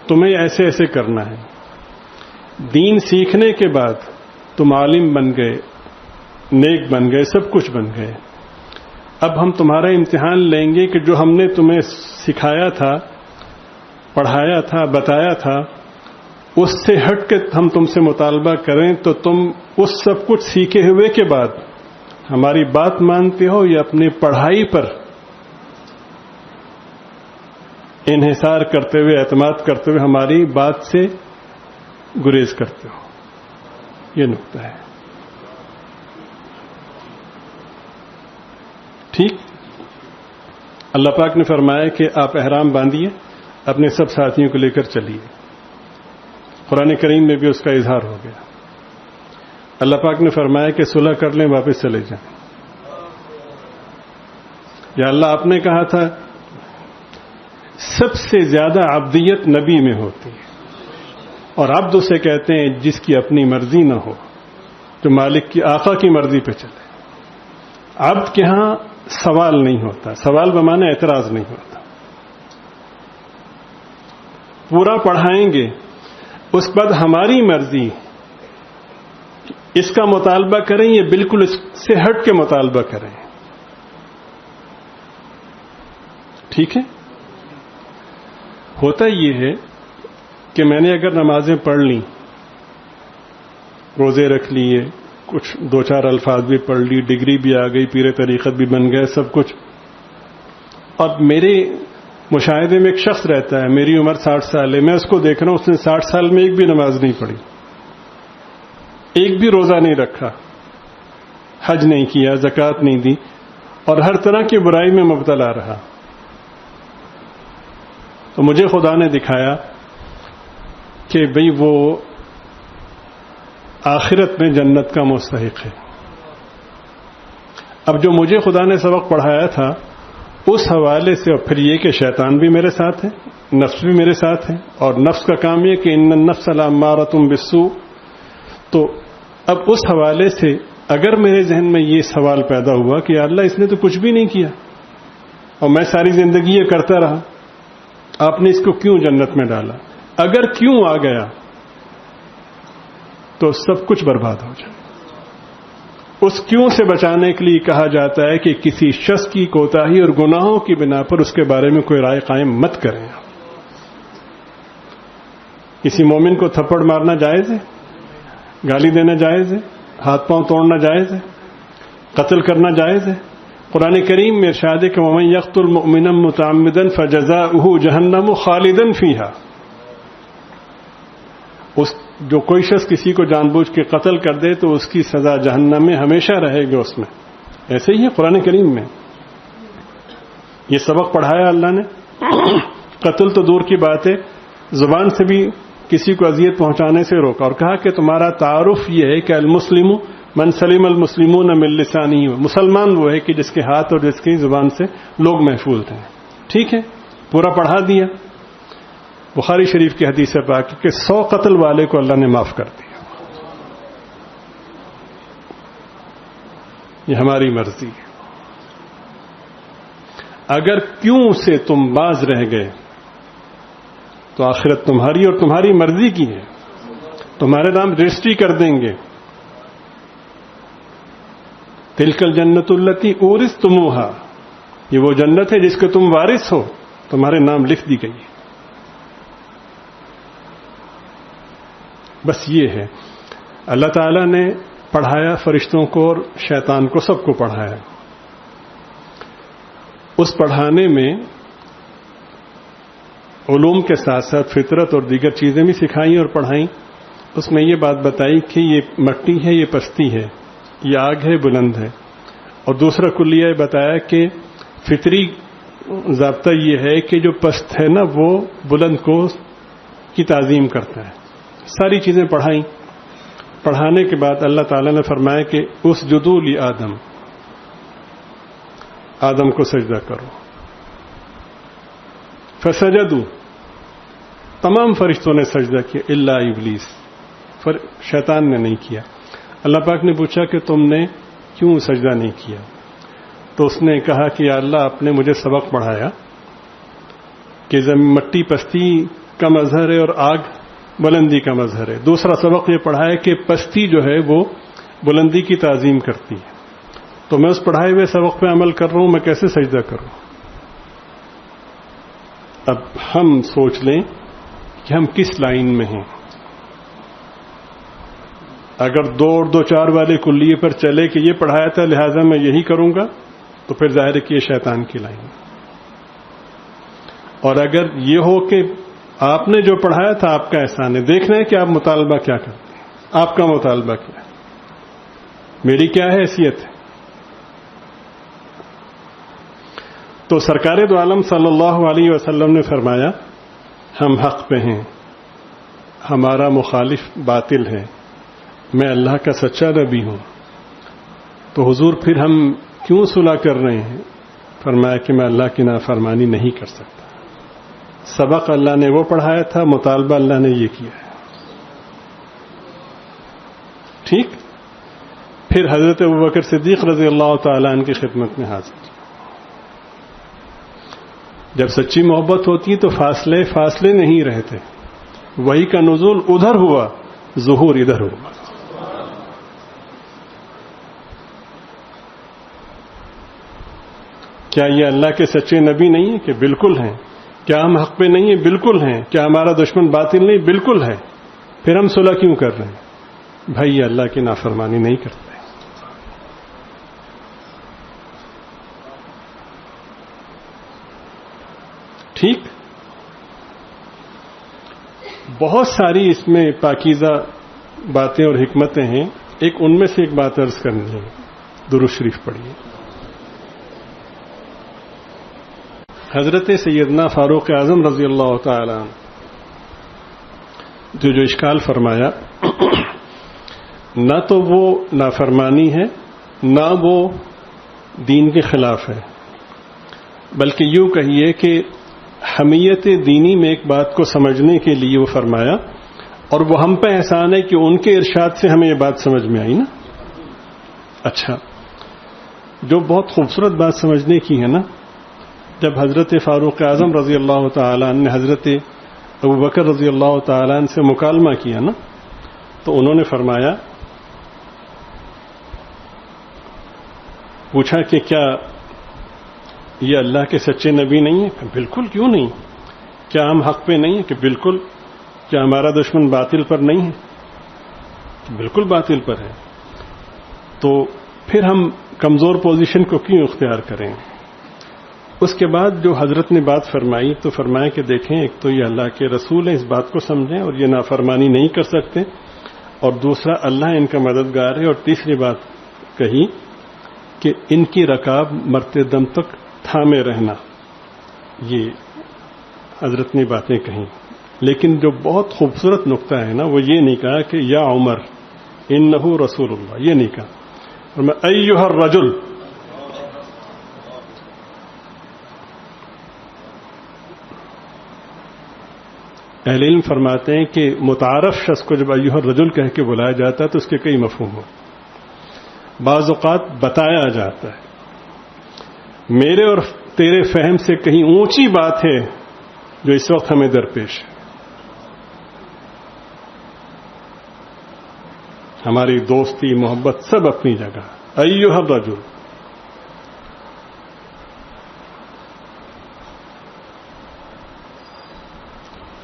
تمہیں ایسے ایسے کرنا ہے. دین سیکھنے کے بعد تم عالم بن گئے, نیک بن گئے, سب کچھ بن گئے. اب ہم تمہارا امتحان لیں گے کہ جو ہم نے تمہیں سکھایا تھا, پڑھایا تھا, بتایا تھا, اس سے ہٹ کے ہم تم سے مطالبہ کریں تو تم اس سب کچھ سیکھے ہوئے کے بعد ہماری بات مانتے ہو یا اپنی پڑھائی پر انحصار کرتے ہوئے, اعتماد کرتے ہوئے ہماری بات سے گریز کرتے ہو. یہ نقطہ ہے. ٹھیک. اللہ پاک نے فرمایا کہ آپ احرام باندھیے, اپنے سب ساتھیوں کو لے کر چلیے. قرآن کریم میں بھی اس کا اظہار ہو گیا. اللہ پاک نے فرمایا کہ صلح کر لیں, واپس چلے جائیں. یا اللہ آپ نے کہا تھا سب سے زیادہ عبدیت نبی میں ہوتی ہے, اور عبد اسے کہتے ہیں جس کی اپنی مرضی نہ ہو, جو مالک کی آقا کی مرضی پہ چلے. عبد کے ہاں سوال نہیں ہوتا, سوال بمانے اعتراض نہیں ہوتا. پورا پڑھائیں گے, اس کے بعد ہماری مرضی اس کا مطالبہ کریں, یہ بالکل اس سے ہٹ کے مطالبہ کریں. ٹھیک ہے. ہوتا یہ ہے کہ میں نے اگر نمازیں پڑھ لیں, روزے رکھ لیے, کچھ دو چار الفاظ بھی پڑھ لی, ڈگری بھی آ گئی, پیر طریقت بھی بن گئے, سب کچھ, اور میرے مشاہدے میں ایک شخص رہتا ہے, میری عمر 60 سال ہے, میں اس کو دیکھ رہا ہوں اس نے 60 سال میں ایک بھی نماز نہیں پڑھی, ایک بھی روزہ نہیں رکھا, حج نہیں کیا, زکوٰۃ نہیں دی, اور ہر طرح کی برائی میں مبتلا رہا. تو مجھے خدا نے دکھایا کہ بھئی وہ آخرت میں جنت کا مستحق ہے. اب جو مجھے خدا نے سبق پڑھایا تھا اس حوالے سے, اور پھر یہ کہ شیطان بھی میرے ساتھ ہے, نفس بھی میرے ساتھ ہے, اور نفس کا کام یہ کہ ان النفس لامارۃ بالسوء. تو اب اس حوالے سے اگر میرے ذہن میں یہ سوال پیدا ہوا کہ اللہ اس نے تو کچھ بھی نہیں کیا اور میں ساری زندگی یہ کرتا رہا, آپ نے اس کو کیوں جنت میں ڈالا؟ اگر کیوں آ گیا تو سب کچھ برباد ہو جائے. اس کیوں سے بچانے کے لیے کہا جاتا ہے کہ کسی شخص کی کوتاہی اور گناہوں کی بنا پر اس کے بارے میں کوئی رائے قائم مت کریں. کسی مومن کو تھپڑ مارنا جائز ہے, گالی دینا جائز ہے, ہاتھ پاؤں توڑنا جائز ہے, قتل کرنا جائز ہے. قرآن کریم میں ارشاد ہے کہ وَمَن يَقْتُلْ مُؤْمِنًا مُتَعَمِّدًا فَجَزَاؤُهُ جَهَنَّمُ خَالِدًا فِيهَا. جو کوئی شخص کسی کو جان بوجھ کے قتل کر دے تو اس کی سزا جہنم میں ہمیشہ رہے گی اس میں. ایسے ہی ہے قرآن کریم میں یہ سبق پڑھایا اللہ نے. قتل تو دور کی بات ہے, زبان سے بھی کسی کو اذیت پہنچانے سے روکا, اور کہا کہ تمہارا تعارف یہ ہے کہ المسلم من سلم المسلمون من لسانہ, مسلمان وہ ہے کہ جس کے ہاتھ اور جس کی زبان سے لوگ محفوظ ہیں. ٹھیک ہے, پورا پڑھا دیا. بخاری شریف کی حدیث پاک کہ 100 قتل والے کو اللہ نے معاف کر دیا. یہ ہماری مرضی ہے. اگر کیوں سے تم باز رہ گئے تو آخرت تمہاری اور تمہاری مرضی کی ہے، تمہارے نام رجسٹری کر دیں گے. تلک الجنت التی اورثتموہا، یہ وہ جنت ہے جس کے تم وارث ہو، تمہارے نام لکھ دی گئی ہے. بس یہ ہے. اللہ تعالیٰ نے پڑھایا فرشتوں کو اور شیطان کو، سب کو پڑھایا. اس پڑھانے میں علوم کے ساتھ ساتھ فطرت اور دیگر چیزیں بھی سکھائیں اور پڑھائیں. اس میں یہ بات بتائی کہ یہ مٹی ہے، یہ پستی ہے، یہ آگ ہے، بلند ہے. اور دوسرا کلیہ بتایا کہ فطری ضابطہ یہ ہے کہ جو پست ہے نا وہ بلند کو کی تعظیم کرتا ہے. ساری چیزیں پڑھائیں. پڑھانے کے بعد اللہ تعالیٰ نے فرمایا کہ اسجدوا لآدم، آدم کو سجدہ کرو. فسجدوا، تمام فرشتوں نے سجدہ کیا الا ابلیس، شیطان نے نہیں کیا. اللہ پاک نے پوچھا کہ تم نے کیوں سجدہ نہیں کیا؟ تو اس نے کہا کہ یا اللہ، آپ نے مجھے سبق پڑھایا کہ مٹی پستی کا مظہر ہے اور آگ بلندی کا مظہر ہے. دوسرا سبق یہ پڑھایا کہ پستی جو ہے وہ بلندی کی تعظیم کرتی ہے. تو میں اس پڑھائے ہوئے سبق پہ عمل کر رہا ہوں، میں کیسے سجدہ کروں؟ اب ہم سوچ لیں کہ ہم کس لائن میں ہیں. اگر 2 اور 2 4 والے کلیے پر چلے کہ یہ پڑھایا تھا لہذا میں یہی کروں گا، تو پھر ظاہر ہے کہ یہ شیطان کی لائن ہے. اور اگر یہ ہو کہ آپ نے جو پڑھایا تھا آپ کا احسان ہے، دیکھنا ہے کہ آپ مطالبہ کیا کرتے ہیں، آپ کا مطالبہ کیا ہے، میری کیا حیثیت ہے. تو سرکار دو عالم صلی اللہ علیہ وسلم نے فرمایا ہم حق پہ ہیں، ہمارا مخالف باطل ہے، میں اللہ کا سچا نبی ہوں. تو حضور پھر ہم کیوں صلح کر رہے ہیں؟ فرمایا کہ میں اللہ کی نافرمانی نہیں کر سکتا. سبق اللہ نے وہ پڑھایا تھا، مطالبہ اللہ نے یہ کیا ہے. ٹھیک. پھر حضرت ابوبکر صدیق رضی اللہ تعالیٰ عنہ کی خدمت میں حاضر. جب سچی محبت ہوتی تو فاصلے نہیں رہتے. وحی کا نزول ادھر ہوا، ظہور ادھر ہوا. کیا یہ اللہ کے سچے نبی نہیں ہیں؟ کہ بالکل ہیں. کیا ہم حق پہ نہیں ہیں؟ بالکل ہیں. کیا ہمارا دشمن باطل نہیں؟ بالکل ہے. پھر ہم صلح کیوں کر رہے ہیں؟ بھائی یہ اللہ کی نافرمانی نہیں کرتے. ٹھیک. بہت ساری اس میں پاکیزہ باتیں اور حکمتیں ہیں. ایک ان میں سے ایک بات عرض کرنی ہے. درود شریف پڑھیے. حضرت سیدنا فاروق اعظم رضی اللہ تعالی عنہ جو اشکال فرمایا، نہ تو وہ نافرمانی ہے نہ وہ دین کے خلاف ہے، بلکہ یوں کہیے کہ حمیت دینی میں ایک بات کو سمجھنے کے لیے وہ فرمایا، اور وہ ہم پہ احسان ہے کہ ان کے ارشاد سے ہمیں یہ بات سمجھ میں آئی نا. اچھا، جو بہت خوبصورت بات سمجھنے کی ہے نا، جب حضرت فاروق اعظم رضی اللہ تعالیٰ عنہ نے حضرت ابوبکر رضی اللہ تعالیٰ عنہ سے مکالمہ کیا نا، تو انہوں نے فرمایا، پوچھا کہ کیا یہ اللہ کے سچے نبی نہیں ہیں؟ کہ بالکل، کیوں نہیں. کیا ہم حق پہ نہیں ہیں؟ کہ بالکل. کیا ہمارا دشمن باطل پر نہیں ہے؟ کہ بالکل باطل پر ہے. تو پھر ہم کمزور پوزیشن کو کیوں اختیار کریں؟ اس کے بعد جو حضرت نے بات فرمائی تو فرمایا کہ دیکھیں، ایک تو یہ اللہ کے رسول ہیں، اس بات کو سمجھیں اور یہ نافرمانی نہیں کر سکتے، اور دوسرا اللہ ان کا مددگار ہے، اور تیسری بات کہی کہ ان کی رکاب مرتے دم تک تھامے رہنا. یہ حضرت نے باتیں کہیں، لیکن جو بہت خوبصورت نقطہ ہے نا، وہ یہ نہیں کہا کہ یا عمر انہ رسول اللہ، یہ نہیں کہا. اور میں ایھا الرجل، اہل علم فرماتے ہیں کہ متعارف شخص کو جب ایھا الرجل کہہ کے بلایا جاتا ہے تو اس کے کئی مفہوم ہو. بعض اوقات بتایا جاتا ہے. میرے اور تیرے فہم سے کہیں اونچی بات ہے جو اس وقت ہمیں درپیش ہے. ہماری دوستی محبت سب اپنی جگہ. ایھا الرجل،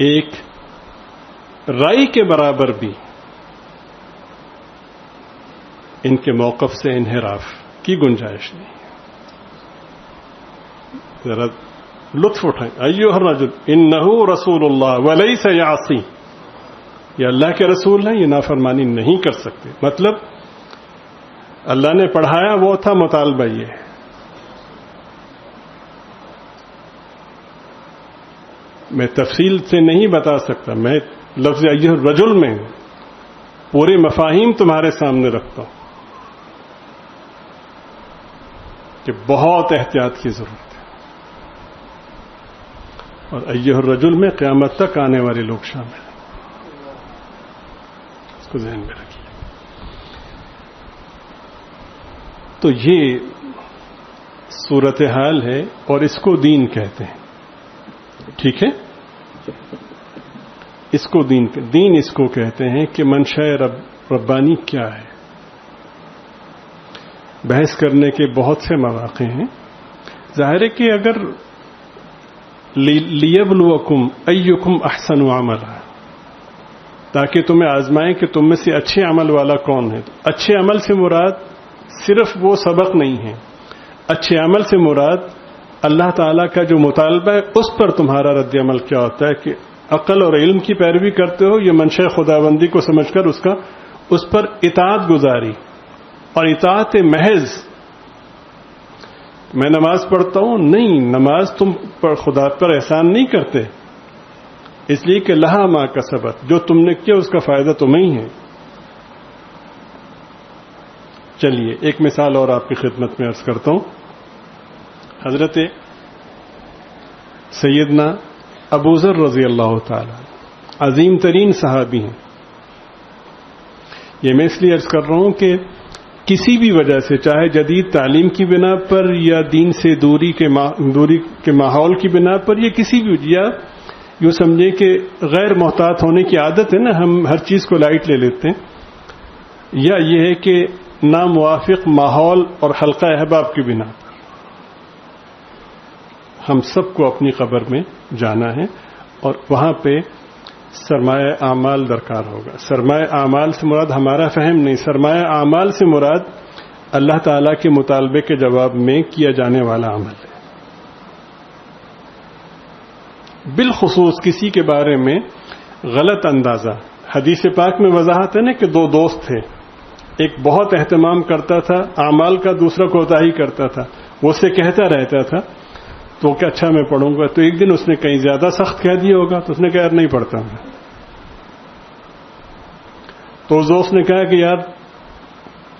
ایک رائی کے برابر بھی ان کے موقف سے انحراف کی گنجائش نہیں. ذرا لطف اٹھائیں. ایھا الرجل انہ رسول اللہ ولیس یعصی، یہ اللہ کے رسول ہیں، یہ نافرمانی نہیں کر سکتے. مطلب اللہ نے پڑھایا وہ تھا، مطالبہ یہ ہے. میں تفصیل سے نہیں بتا سکتا، میں لفظ ایھا الرجل میں پورے مفاہیم تمہارے سامنے رکھتا ہوں کہ بہت احتیاط کی ضرورت ہے. اور ایھا الرجل میں قیامت تک آنے والے لوگ شامل ہیں، اس کو ذہن میں رکھیے. تو یہ صورتحال ہے اور اس کو دین کہتے ہیں. ٹھیک ہے، اس کو دین اس کو کہتے ہیں کہ منشأ ربانی کیا ہے. بحث کرنے کے بہت سے مواقع ہیں. ظاہر ہے کہ اگر لیبلوکم ایکم احسن عملا، تاکہ تمہیں آزمائیں کہ تم میں سے اچھے عمل والا کون ہے. اچھے عمل سے مراد صرف وہ سبق نہیں ہے، اچھے عمل سے مراد اللہ تعالیٰ کا جو مطالبہ ہے اس پر تمہارا رد عمل کیا ہوتا ہے کہ عقل اور علم کی پیروی کرتے ہو، یہ منشأ خداوندی کو سمجھ کر اس پر اطاعت گزاری. اور اطاعت محض میں نماز پڑھتا ہوں نہیں، نماز تم پر خدا پر احسان نہیں کرتے، اس لیے کہ لہا ما کسبت، جو تم نے کیا اس کا فائدہ تمہیں ہی ہے. چلیے ایک مثال اور آپ کی خدمت میں عرض کرتا ہوں. حضرت سیدنا ابو ذر رضی اللہ تعالی عظیم ترین صحابی ہیں. یہ میں اس لیے عرض کر رہا ہوں کہ کسی بھی وجہ سے، چاہے جدید تعلیم کی بنا پر یا دین سے دوری کے ماحول کی بنا پر، یا کسی بھی یا یوں سمجھیں کہ غیر محتاط ہونے کی عادت ہے نا، ہم ہر چیز کو لائٹ لے لیتے ہیں، یا یہ ہے کہ ناموافق ماحول اور حلقہ احباب کی بنا پر ہم سب کو اپنی قبر میں جانا ہے اور وہاں پہ سرمایہ اعمال درکار ہوگا. سرمایہ اعمال سے مراد ہمارا فہم نہیں، سرمایہ اعمال سے مراد اللہ تعالیٰ کے مطالبے کے جواب میں کیا جانے والا عمل ہے. بالخصوص کسی کے بارے میں غلط اندازہ. حدیث پاک میں وضاحت ہے نا کہ دو دوست تھے، ایک بہت اہتمام کرتا تھا اعمال کا، دوسرا کوتاہی کرتا تھا. وہ اسے کہتا رہتا تھا تو کہ اچھا میں پڑھوں گا، تو ایک دن اس نے کہیں زیادہ سخت کہہ دیا ہوگا تو اس نے کہا یار نہیں پڑھتا میں. تو اس دوست نے کہا کہ یار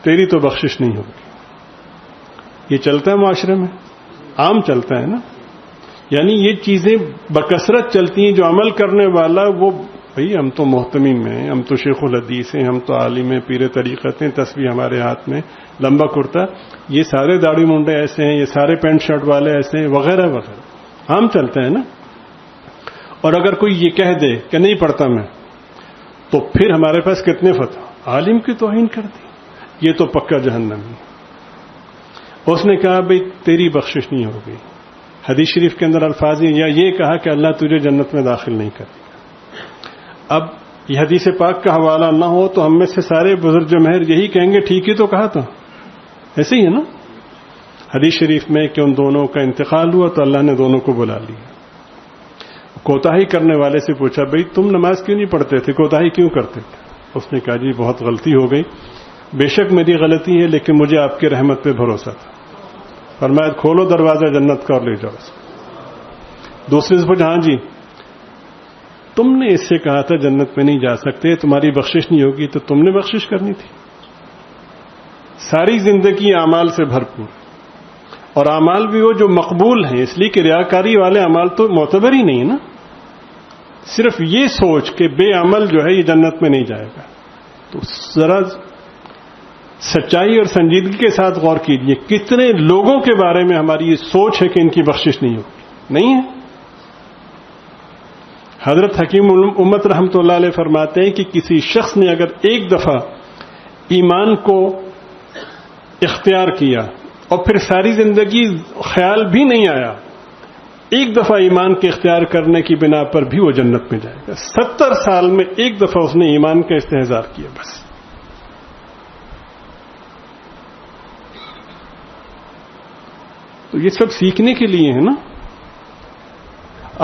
تیری تو بخشش نہیں ہوگی. یہ چلتا ہے معاشرے میں، عام چلتا ہے نا. یعنی یہ چیزیں بکثرت چلتی ہیں. جو عمل کرنے والا وہ بھئی ہم تو محتمین میں ہیں، ہم تو شیخ الحدیث ہیں، ہم تو عالم ہیں، پیر طریقت ہیں، تسبیح ہمارے ہاتھ میں، لمبا کرتا، یہ سارے داڑھی منڈے ایسے ہیں، یہ سارے پینٹ شرٹ والے ایسے ہیں، وغیرہ وغیرہ عام چلتا ہے نا. اور اگر کوئی یہ کہہ دے کہ نہیں پڑھتا میں، تو پھر ہمارے پاس کتنے فتویٰ. عالم کی توہین کر دی، یہ تو پکا جہنمی. اس نے کہا بھئی تیری بخشش نہیں ہوگی. حدیث شریف کے اندر الفاظ ہیں، یا یہ کہا کہ اللہ تجھے جنت میں داخل نہیں کرے. اب یہ حدیث پاک کا حوالہ نہ ہو تو ہم میں سے سارے بزرگ جماہر یہی کہیں گے ٹھیک ہی تو کہا تھا. ایسے ہی ہے نا. حدیث شریف میں کہ ان دونوں کا انتقال ہوا تو اللہ نے دونوں کو بلا لیا. کوتاہی کرنے والے سے پوچھا بھئی تم نماز کیوں نہیں پڑھتے تھے، کوتاہی کیوں کرتے تھے؟ اس نے کہا جی بہت غلطی ہو گئی، بے شک میری غلطی ہے لیکن مجھے آپ کی رحمت پہ بھروسہ تھا. فرمایا کھولو دروازہ جنت کا اور لے جاؤ. دوسرے سے پوچھا ہاں جی تم نے اس سے کہا تھا جنت میں نہیں جا سکتے، تمہاری بخشش نہیں ہوگی، تو تم نے بخشش کرنی تھی. ساری زندگی اعمال سے بھرپور، اور اعمال بھی وہ جو مقبول ہیں، اس لیے کہ ریاکاری والے اعمال تو معتبر ہی نہیں نا. صرف یہ سوچ کہ بے عمل جو ہے یہ جنت میں نہیں جائے گا، تو ذرا سچائی اور سنجیدگی کے ساتھ غور کیجیے کتنے لوگوں کے بارے میں ہماری یہ سوچ ہے کہ ان کی بخشش نہیں ہوگی. نہیں ہے. حضرت حکیم امت رحمۃ اللہ علیہ فرماتے ہیں کہ کسی شخص نے اگر ایک دفعہ ایمان کو اختیار کیا اور پھر ساری زندگی خیال بھی نہیں آیا, ایک دفعہ ایمان کے اختیار کرنے کی بنا پر بھی وہ جنت میں جائے گا. 70 سال میں ایک دفعہ اس نے ایمان کا استحضار کیا بس. تو یہ سب سیکھنے کے لیے ہے نا.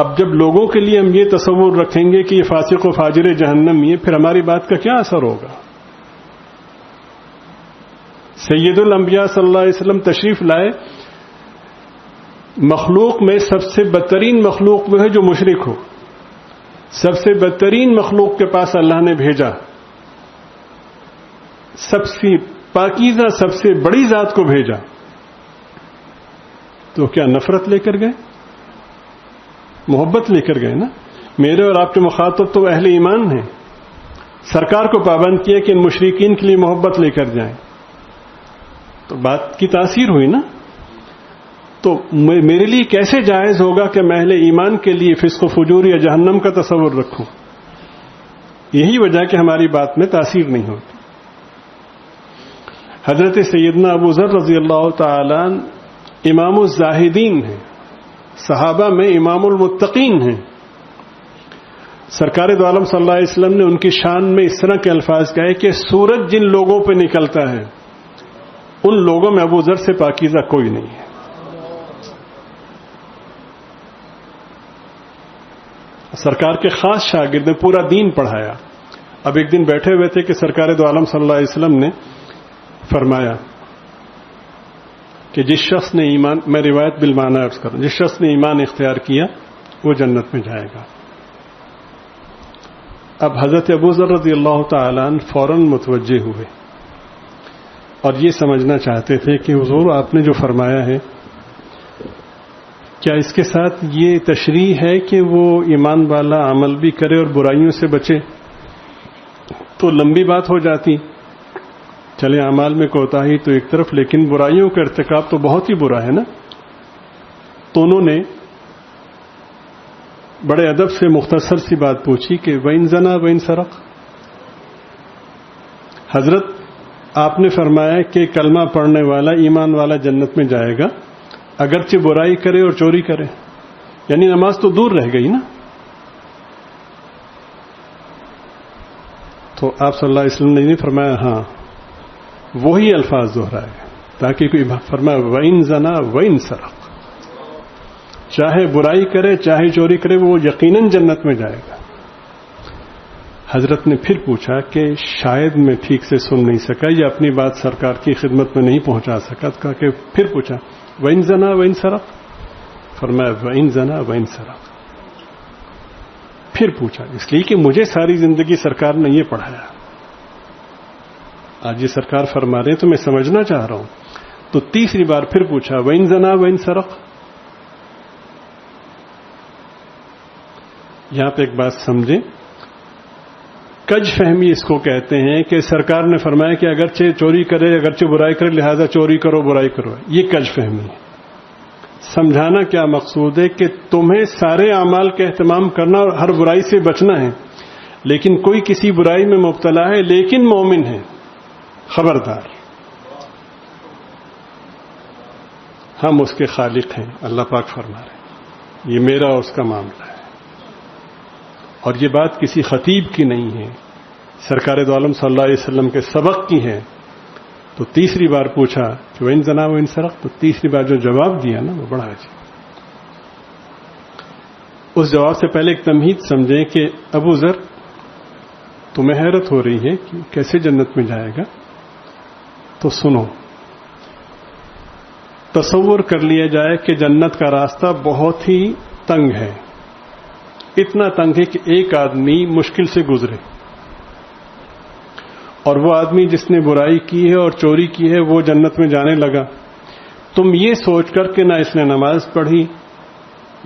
اب جب لوگوں کے لیے ہم یہ تصور رکھیں گے کہ یہ فاسق و فاجر جہنمی ہے, پھر ہماری بات کا کیا اثر ہوگا؟ سید الانبیاء صلی اللہ علیہ وسلم تشریف لائے, مخلوق میں سب سے بدترین مخلوق وہ ہے جو مشرک ہو. سب سے بدترین مخلوق کے پاس اللہ نے بھیجا, سب سے پاکیزہ سب سے بڑی ذات کو بھیجا. تو کیا نفرت لے کر گئے؟ محبت لے کر گئے نا. میرے اور آپ کے مخاطب تو اہل ایمان ہیں. سرکار کو پابند کیا کہ ان مشرکین کے لیے محبت لے کر جائیں, تو بات کی تاثیر ہوئی نا. تو میرے لیے کیسے جائز ہوگا کہ میں اہل ایمان کے لیے فسق و فجور یا جہنم کا تصور رکھوں؟ یہی وجہ کہ ہماری بات میں تاثیر نہیں ہوتی. حضرت سیدنا ابو ذر رضی اللہ تعالی امام الزاہدین ہیں, صحابہ میں امام المتقین ہیں. سرکار دو عالم صلی اللہ علیہ وسلم نے ان کی شان میں اس طرح کے الفاظ کہے کہ سورج جن لوگوں پہ نکلتا ہے ان لوگوں میں ابو ذر سے پاکیزہ کوئی نہیں ہے. سرکار کے خاص شاگرد نے پورا دین پڑھایا. اب ایک دن بیٹھے ہوئے تھے کہ سرکار دو عالم صلی اللہ علیہ وسلم نے فرمایا کہ جس شخص نے ایمان, میں روایت بالمعنی عرض کروں, جس شخص نے ایمان اختیار کیا وہ جنت میں جائے گا. اب حضرت ابو ذر رضی اللہ تعالیٰ عنہ فوراً متوجہ ہوئے اور یہ سمجھنا چاہتے تھے کہ حضور آپ نے جو فرمایا ہے کیا اس کے ساتھ یہ تشریح ہے کہ وہ ایمان والا عمل بھی کرے اور برائیوں سے بچے؟ تو لمبی بات ہو جاتی. چلے اعمال میں کوتاہی تو ایک طرف, لیکن برائیوں کا ارتکاب تو بہت ہی برا ہے نا. تو انہوں نے بڑے ادب سے مختصر سی بات پوچھی کہ وَإِن زَنَا وَإِن سَرَقَ. حضرت آپ نے فرمایا کہ کلمہ پڑھنے والا ایمان والا جنت میں جائے گا اگرچہ برائی کرے اور چوری کرے. یعنی نماز تو دور رہ گئی نا. تو آپ صلی اللہ علیہ وسلم نے نہیں فرمایا ہاں وہی الفاظ دہرائے تاکہ کوئی فرمائے وَإِن زَنَا وَإِن سَرَقَ, چاہے برائی کرے چاہے چوری کرے وہ یقیناً جنت میں جائے گا. حضرت نے پھر پوچھا کہ شاید میں ٹھیک سے سن نہیں سکا یا اپنی بات سرکار کی خدمت میں نہیں پہنچا سکا, کہا کہ پھر پوچھا وَإِن زَنَا وَإِن سَرَقَ, فرمایا وَإِن زَنَا وَإِن سَرَقَ. پھر پوچھا اس لیے کہ مجھے ساری زندگی سرکار نے یہ پڑھایا, آج یہ سرکار فرما رہے ہیں تو میں سمجھنا چاہ رہا ہوں. تو تیسری بار پھر پوچھا وَإِن زَنَا وَإِن سَرَقَ. یہاں پہ ایک بات سمجھیں, کج فہمی اس کو کہتے ہیں کہ سرکار نے فرمایا کہ اگرچہ چوری کرے اگرچہ برائی کرے لہذا چوری کرو برائی کرو. یہ کج فہمی ہے. سمجھانا کیا مقصود ہے کہ تمہیں سارے اعمال کا اہتمام کرنا اور ہر برائی سے بچنا ہے, لیکن کوئی کسی برائی میں مبتلا ہے لیکن مومن ہے, خبردار ہم اس کے خالق ہیں. اللہ پاک فرما رہے ہیں یہ میرا اور اس کا معاملہ ہے. اور یہ بات کسی خطیب کی نہیں ہے, سرکار دو عالم صلی اللہ علیہ وسلم کے سبق کی ہے. تو تیسری بار پوچھا کہ وَإِن زَنَا وَإِن سَرَقَ, تو تیسری بار جو جواب دیا نا وہ بڑا عجیب. اس جواب سے پہلے ایک تمہید سمجھیں کہ ابو ذر تمہیں حیرت ہو رہی ہے کہ کیسے جنت میں جائے گا, تو سنو. تصور کر لیا جائے کہ جنت کا راستہ بہت ہی تنگ ہے, اتنا تنگ ہے کہ ایک آدمی مشکل سے گزرے, اور وہ آدمی جس نے برائی کی ہے اور چوری کی ہے وہ جنت میں جانے لگا. تم یہ سوچ کر کہ نہ اس نے نماز پڑھی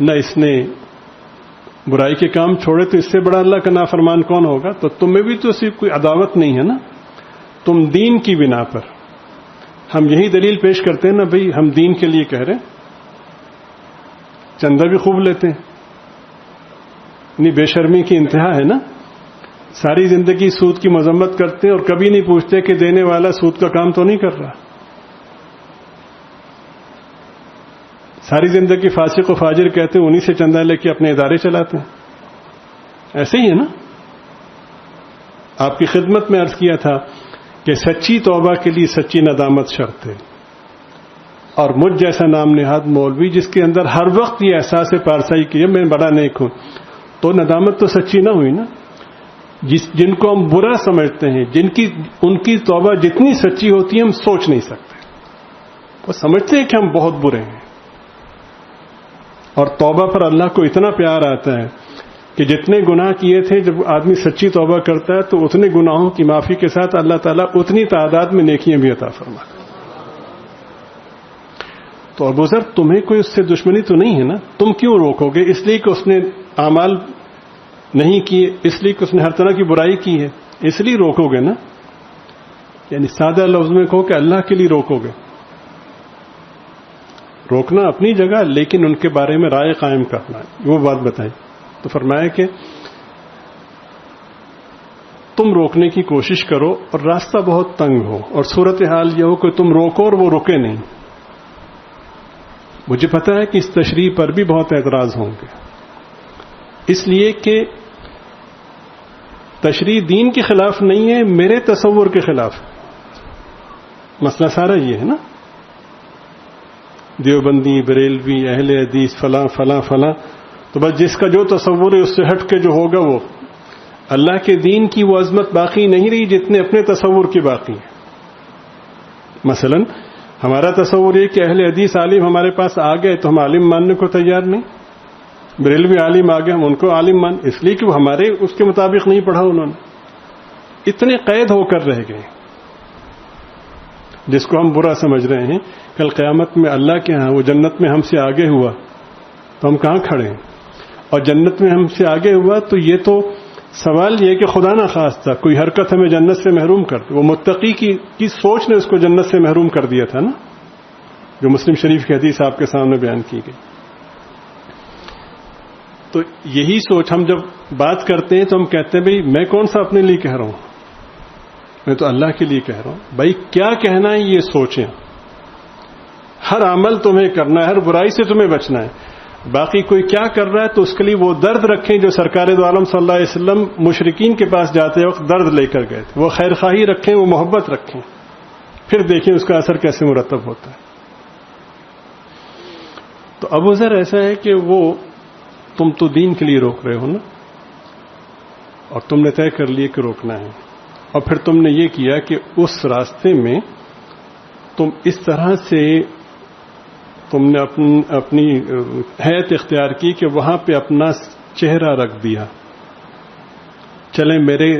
نہ اس نے برائی کے کام چھوڑے تو اس سے بڑا اللہ کا نافرمان کون ہوگا. تو تمہیں بھی تو صرف کوئی عداوت نہیں ہے نا, تم دین کی بنا پر ہم یہی دلیل پیش کرتے ہیں نا بھئی ہم دین کے لیے کہہ رہے ہیں, چندہ بھی خوب لیتے ہیں, نہیں بے شرمی کی انتہا ہے نا. ساری زندگی سود کی مذمت کرتے ہیں اور کبھی نہیں پوچھتے کہ دینے والا سود کا کام تو نہیں کر رہا. ساری زندگی فاسق و فاجر کہتے ہیں, انہی سے چندہ لے کے اپنے ادارے چلاتے ہیں. ایسے ہی ہے نا. آپ کی خدمت میں عرض کیا تھا کہ سچی توبہ کے لیے سچی ندامت شرط ہے, اور مجھ جیسا نام نہاد مولوی جس کے اندر ہر وقت یہ احساس پارسائی کیا میں بڑا نیک ہوں, تو ندامت تو سچی نہ ہوئی نا. جن کو ہم برا سمجھتے ہیں, ان کی توبہ جتنی سچی ہوتی ہے ہم سوچ نہیں سکتے. وہ سمجھتے ہیں کہ ہم بہت برے ہیں, اور توبہ پر اللہ کو اتنا پیار آتا ہے کہ جتنے گناہ کیے تھے جب آدمی سچی توبہ کرتا ہے تو اتنے گناہوں کی معافی کے ساتھ اللہ تعالیٰ اتنی تعداد میں نیکیاں بھی عطا فرماتا ہے. تو ابو ذر تمہیں کوئی اس سے دشمنی تو نہیں ہے نا, تم کیوں روکو گے؟ اس لیے کہ اس نے اعمال نہیں کیے, اس لیے کہ اس نے ہر طرح کی برائی کی ہے, اس لیے روکو گے نا. یعنی سادہ لفظ میں کہو کہ اللہ کے لیے روکو گے. روکنا اپنی جگہ, لیکن ان کے بارے میں رائے قائم کرنا ہے, وہ بات بتائی. تو فرمایا کہ تم روکنے کی کوشش کرو اور راستہ بہت تنگ ہو, اور صورتحال یہ ہو کہ تم روکو اور وہ رکے نہیں. مجھے پتا ہے کہ اس تشریح پر بھی بہت اعتراض ہوں گے, اس لیے کہ تشریح دین کے خلاف نہیں ہے, میرے تصور کے خلاف ہے. مسئلہ سارا یہ ہے نا, دیوبندی, بریلوی, اہل حدیث, فلاں فلاں فلاں, تو بس جس کا جو تصور ہے اس سے ہٹ کے جو ہوگا وہ. اللہ کے دین کی وہ عظمت باقی نہیں رہی جتنے اپنے تصور کی باقی ہے. مثلا ہمارا تصور یہ کہ اہل حدیث عالم ہمارے پاس آ گئے تو ہم عالم ماننے کو تیار نہیں, بریلوی عالم آ گئے ہم ان کو عالم مان, اس لیے کہ وہ ہمارے اس کے مطابق نہیں پڑھا انہوں نے. اتنے قید ہو کر رہ گئے. جس کو ہم برا سمجھ رہے ہیں, کل قیامت میں اللہ کے ہاں وہ جنت میں ہم سے آگے ہوا تو ہم کہاں کھڑے ہیں؟ اور جنت میں ہم سے آگے ہوا تو یہ تو سوال یہ کہ خدا نہ خواستہ کوئی حرکت ہمیں جنت سے محروم کر دے. وہ متقی کی سوچ نے اس کو جنت سے محروم کر دیا تھا نا, جو مسلم شریف کی حدیث آپ کے سامنے بیان کی گئی. تو یہی سوچ ہم جب بات کرتے ہیں تو ہم کہتے ہیں بھئی میں کون سا اپنے لیے کہہ رہا ہوں, میں تو اللہ کے لیے کہہ رہا ہوں. بھائی کیا کہنا ہے یہ سوچیں. ہر عمل تمہیں کرنا ہے, ہر برائی سے تمہیں بچنا ہے. باقی کوئی کیا کر رہا ہے تو اس کے لیے وہ درد رکھیں جو سرکار دو عالم صلی اللہ علیہ وسلم مشرکین کے پاس جاتے وقت درد لے کر گئے تھے. وہ خیر خواہی رکھیں, وہ محبت رکھیں, پھر دیکھیں اس کا اثر کیسے مرتب ہوتا ہے. تو ابو ذر ایسا ہے کہ وہ تم تو دین کے لیے روک رہے ہو نا, اور تم نے طے کر لیے کہ روکنا ہے, اور پھر تم نے یہ کیا کہ اس راستے میں تم اس طرح سے تم نے اپنی حیت اختیار کی کہ وہاں پہ اپنا چہرہ رکھ دیا. چلیں میرے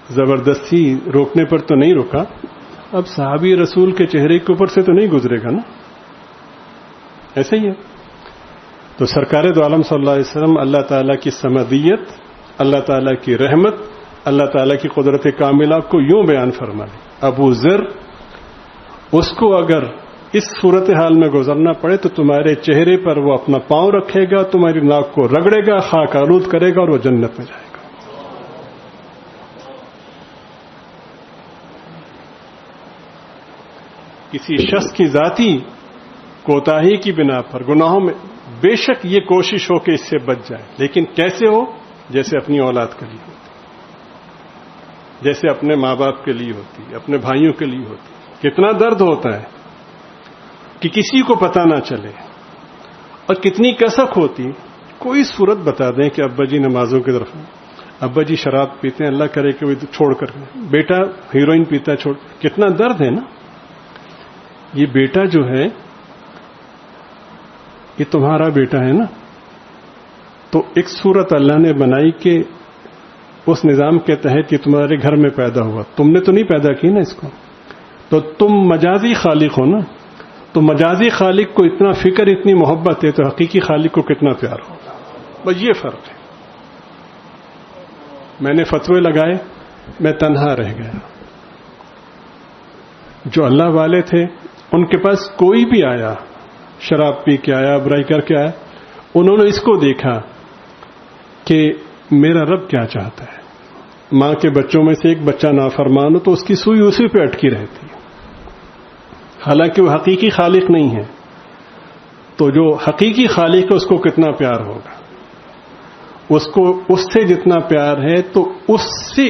زبردستی روکنے پر تو نہیں روکا, اب صحابی رسول کے چہرے کے اوپر سے تو نہیں گزرے گا نا, ایسے ہی ہے. تو سرکار دو عالم صلی اللہ علیہ وسلم اللہ تعالیٰ کی سمدیت, اللہ تعالیٰ کی رحمت, اللہ تعالیٰ کی قدرت کاملہ کو یوں بیان فرما دی. ابو ذر اس کو اگر اس صورتحال میں گزرنا پڑے تو تمہارے چہرے پر وہ اپنا پاؤں رکھے گا, تمہاری ناک کو رگڑے گا, خاک آلود کرے گا, اور وہ جنت میں جائے گا. کسی شخص کی ذاتی کوتاہی کی بنا پر گناہوں میں بے شک یہ کوشش ہو کہ اس سے بچ جائے, لیکن کیسے ہو؟ جیسے اپنی اولاد کے لیے ہوتی, جیسے اپنے ماں باپ کے لیے ہوتی, اپنے بھائیوں کے لیے ہوتی. کتنا درد ہوتا ہے کہ کسی کو پتہ نہ چلے, اور کتنی کسک ہوتی. کوئی صورت بتا دیں کہ ابا جی نمازوں کی طرف, ابا جی شراب پیتے ہیں, اللہ کرے کہ وہ چھوڑ کر, بیٹا ہیروئن پیتا ہے چھوڑ, کتنا درد ہے نا. یہ بیٹا جو ہے یہ تمہارا بیٹا ہے نا, تو ایک صورت اللہ نے بنائی کہ اس نظام کے تحت یہ تمہارے گھر میں پیدا ہوا, تم نے تو نہیں پیدا کی نا اس کو, تو تم مجازی خالق ہو نا. تو مجازی خالق کو اتنا فکر, اتنی محبت ہے, تو حقیقی خالق کو کتنا پیار ہوگا. بس یہ فرق ہے. میں نے فتوے لگائے, میں تنہا رہ گیا. جو اللہ والے تھے ان کے پاس کوئی بھی آیا، شراب پی کے آیا، برائی کر کے آیا، انہوں نے اس کو دیکھا کہ میرا رب کیا چاہتا ہے. ماں کے بچوں میں سے ایک بچہ نافرمان ہو تو اس کی سوئی اسی پہ اٹکی رہتی ہے، حالانکہ وہ حقیقی خالق نہیں ہے. تو جو حقیقی خالق ہے اس کو کتنا پیار ہوگا، اس کو اس سے جتنا پیار ہے تو اس سے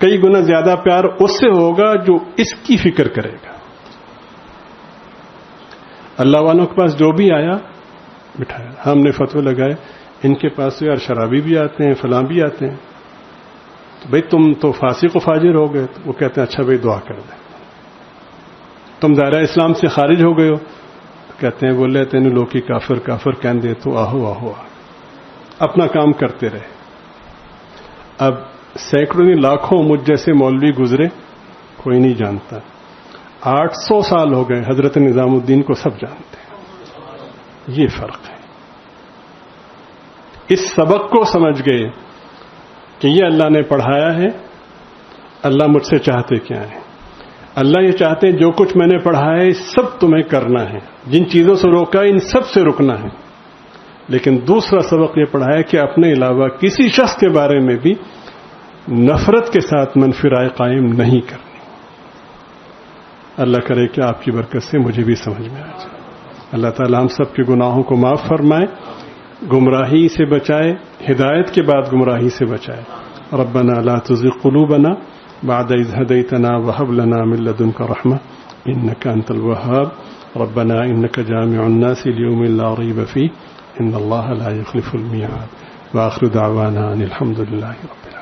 کئی گنا زیادہ پیار اس سے ہوگا جو اس کی فکر کرے گا. اللہ والوں کے پاس جو بھی آیا بٹھایا. ہم نے فتوی لگائے ان کے پاس یار شرابی بھی آتے ہیں، فلاں بھی آتے ہیں، تو بھئی تم تو فاسق و فاجر ہو گئے. تو وہ کہتے ہیں اچھا بھئی دعا کر دیں. تم دائرہ اسلام سے خارج ہو گئے ہو، کہتے ہیں بولے تینوں لوگ کی کافر کافر کہن دے تو آہو آہو اپنا کام کرتے رہے. اب سینکڑوں لاکھوں مجھ جیسے مولوی گزرے، کوئی نہیں جانتا. 800 سال ہو گئے، حضرت نظام الدین کو سب جانتے ہیں. یہ فرق ہے. اس سبق کو سمجھ گئے کہ یہ اللہ نے پڑھایا ہے. اللہ مجھ سے چاہتے کیا ہیں؟ اللہ یہ چاہتے ہیں جو کچھ میں نے پڑھا ہے سب تمہیں کرنا ہے، جن چیزوں سے روکا ان سب سے رکنا ہے. لیکن دوسرا سبق یہ پڑھا ہے کہ اپنے علاوہ کسی شخص کے بارے میں بھی نفرت کے ساتھ منفی رائے قائم نہیں کرنی. اللہ کرے کہ آپ کی برکت سے مجھے بھی سمجھ میں آ جائے. اللہ تعالی ہم سب کے گناہوں کو معاف فرمائے، گمراہی سے بچائے، ہدایت کے بعد گمراہی سے بچائے. ربنا لا تزغ قلوبنا بعد إذ هديتنا وهب لنا من لدنك رحمة إنك أنت الوهاب. ربنا إنك جامع الناس ليوم لا ريب فيه إن الله لا يخلف الميعاد. وآخر دعوانا أن الحمد لله رب العالمين.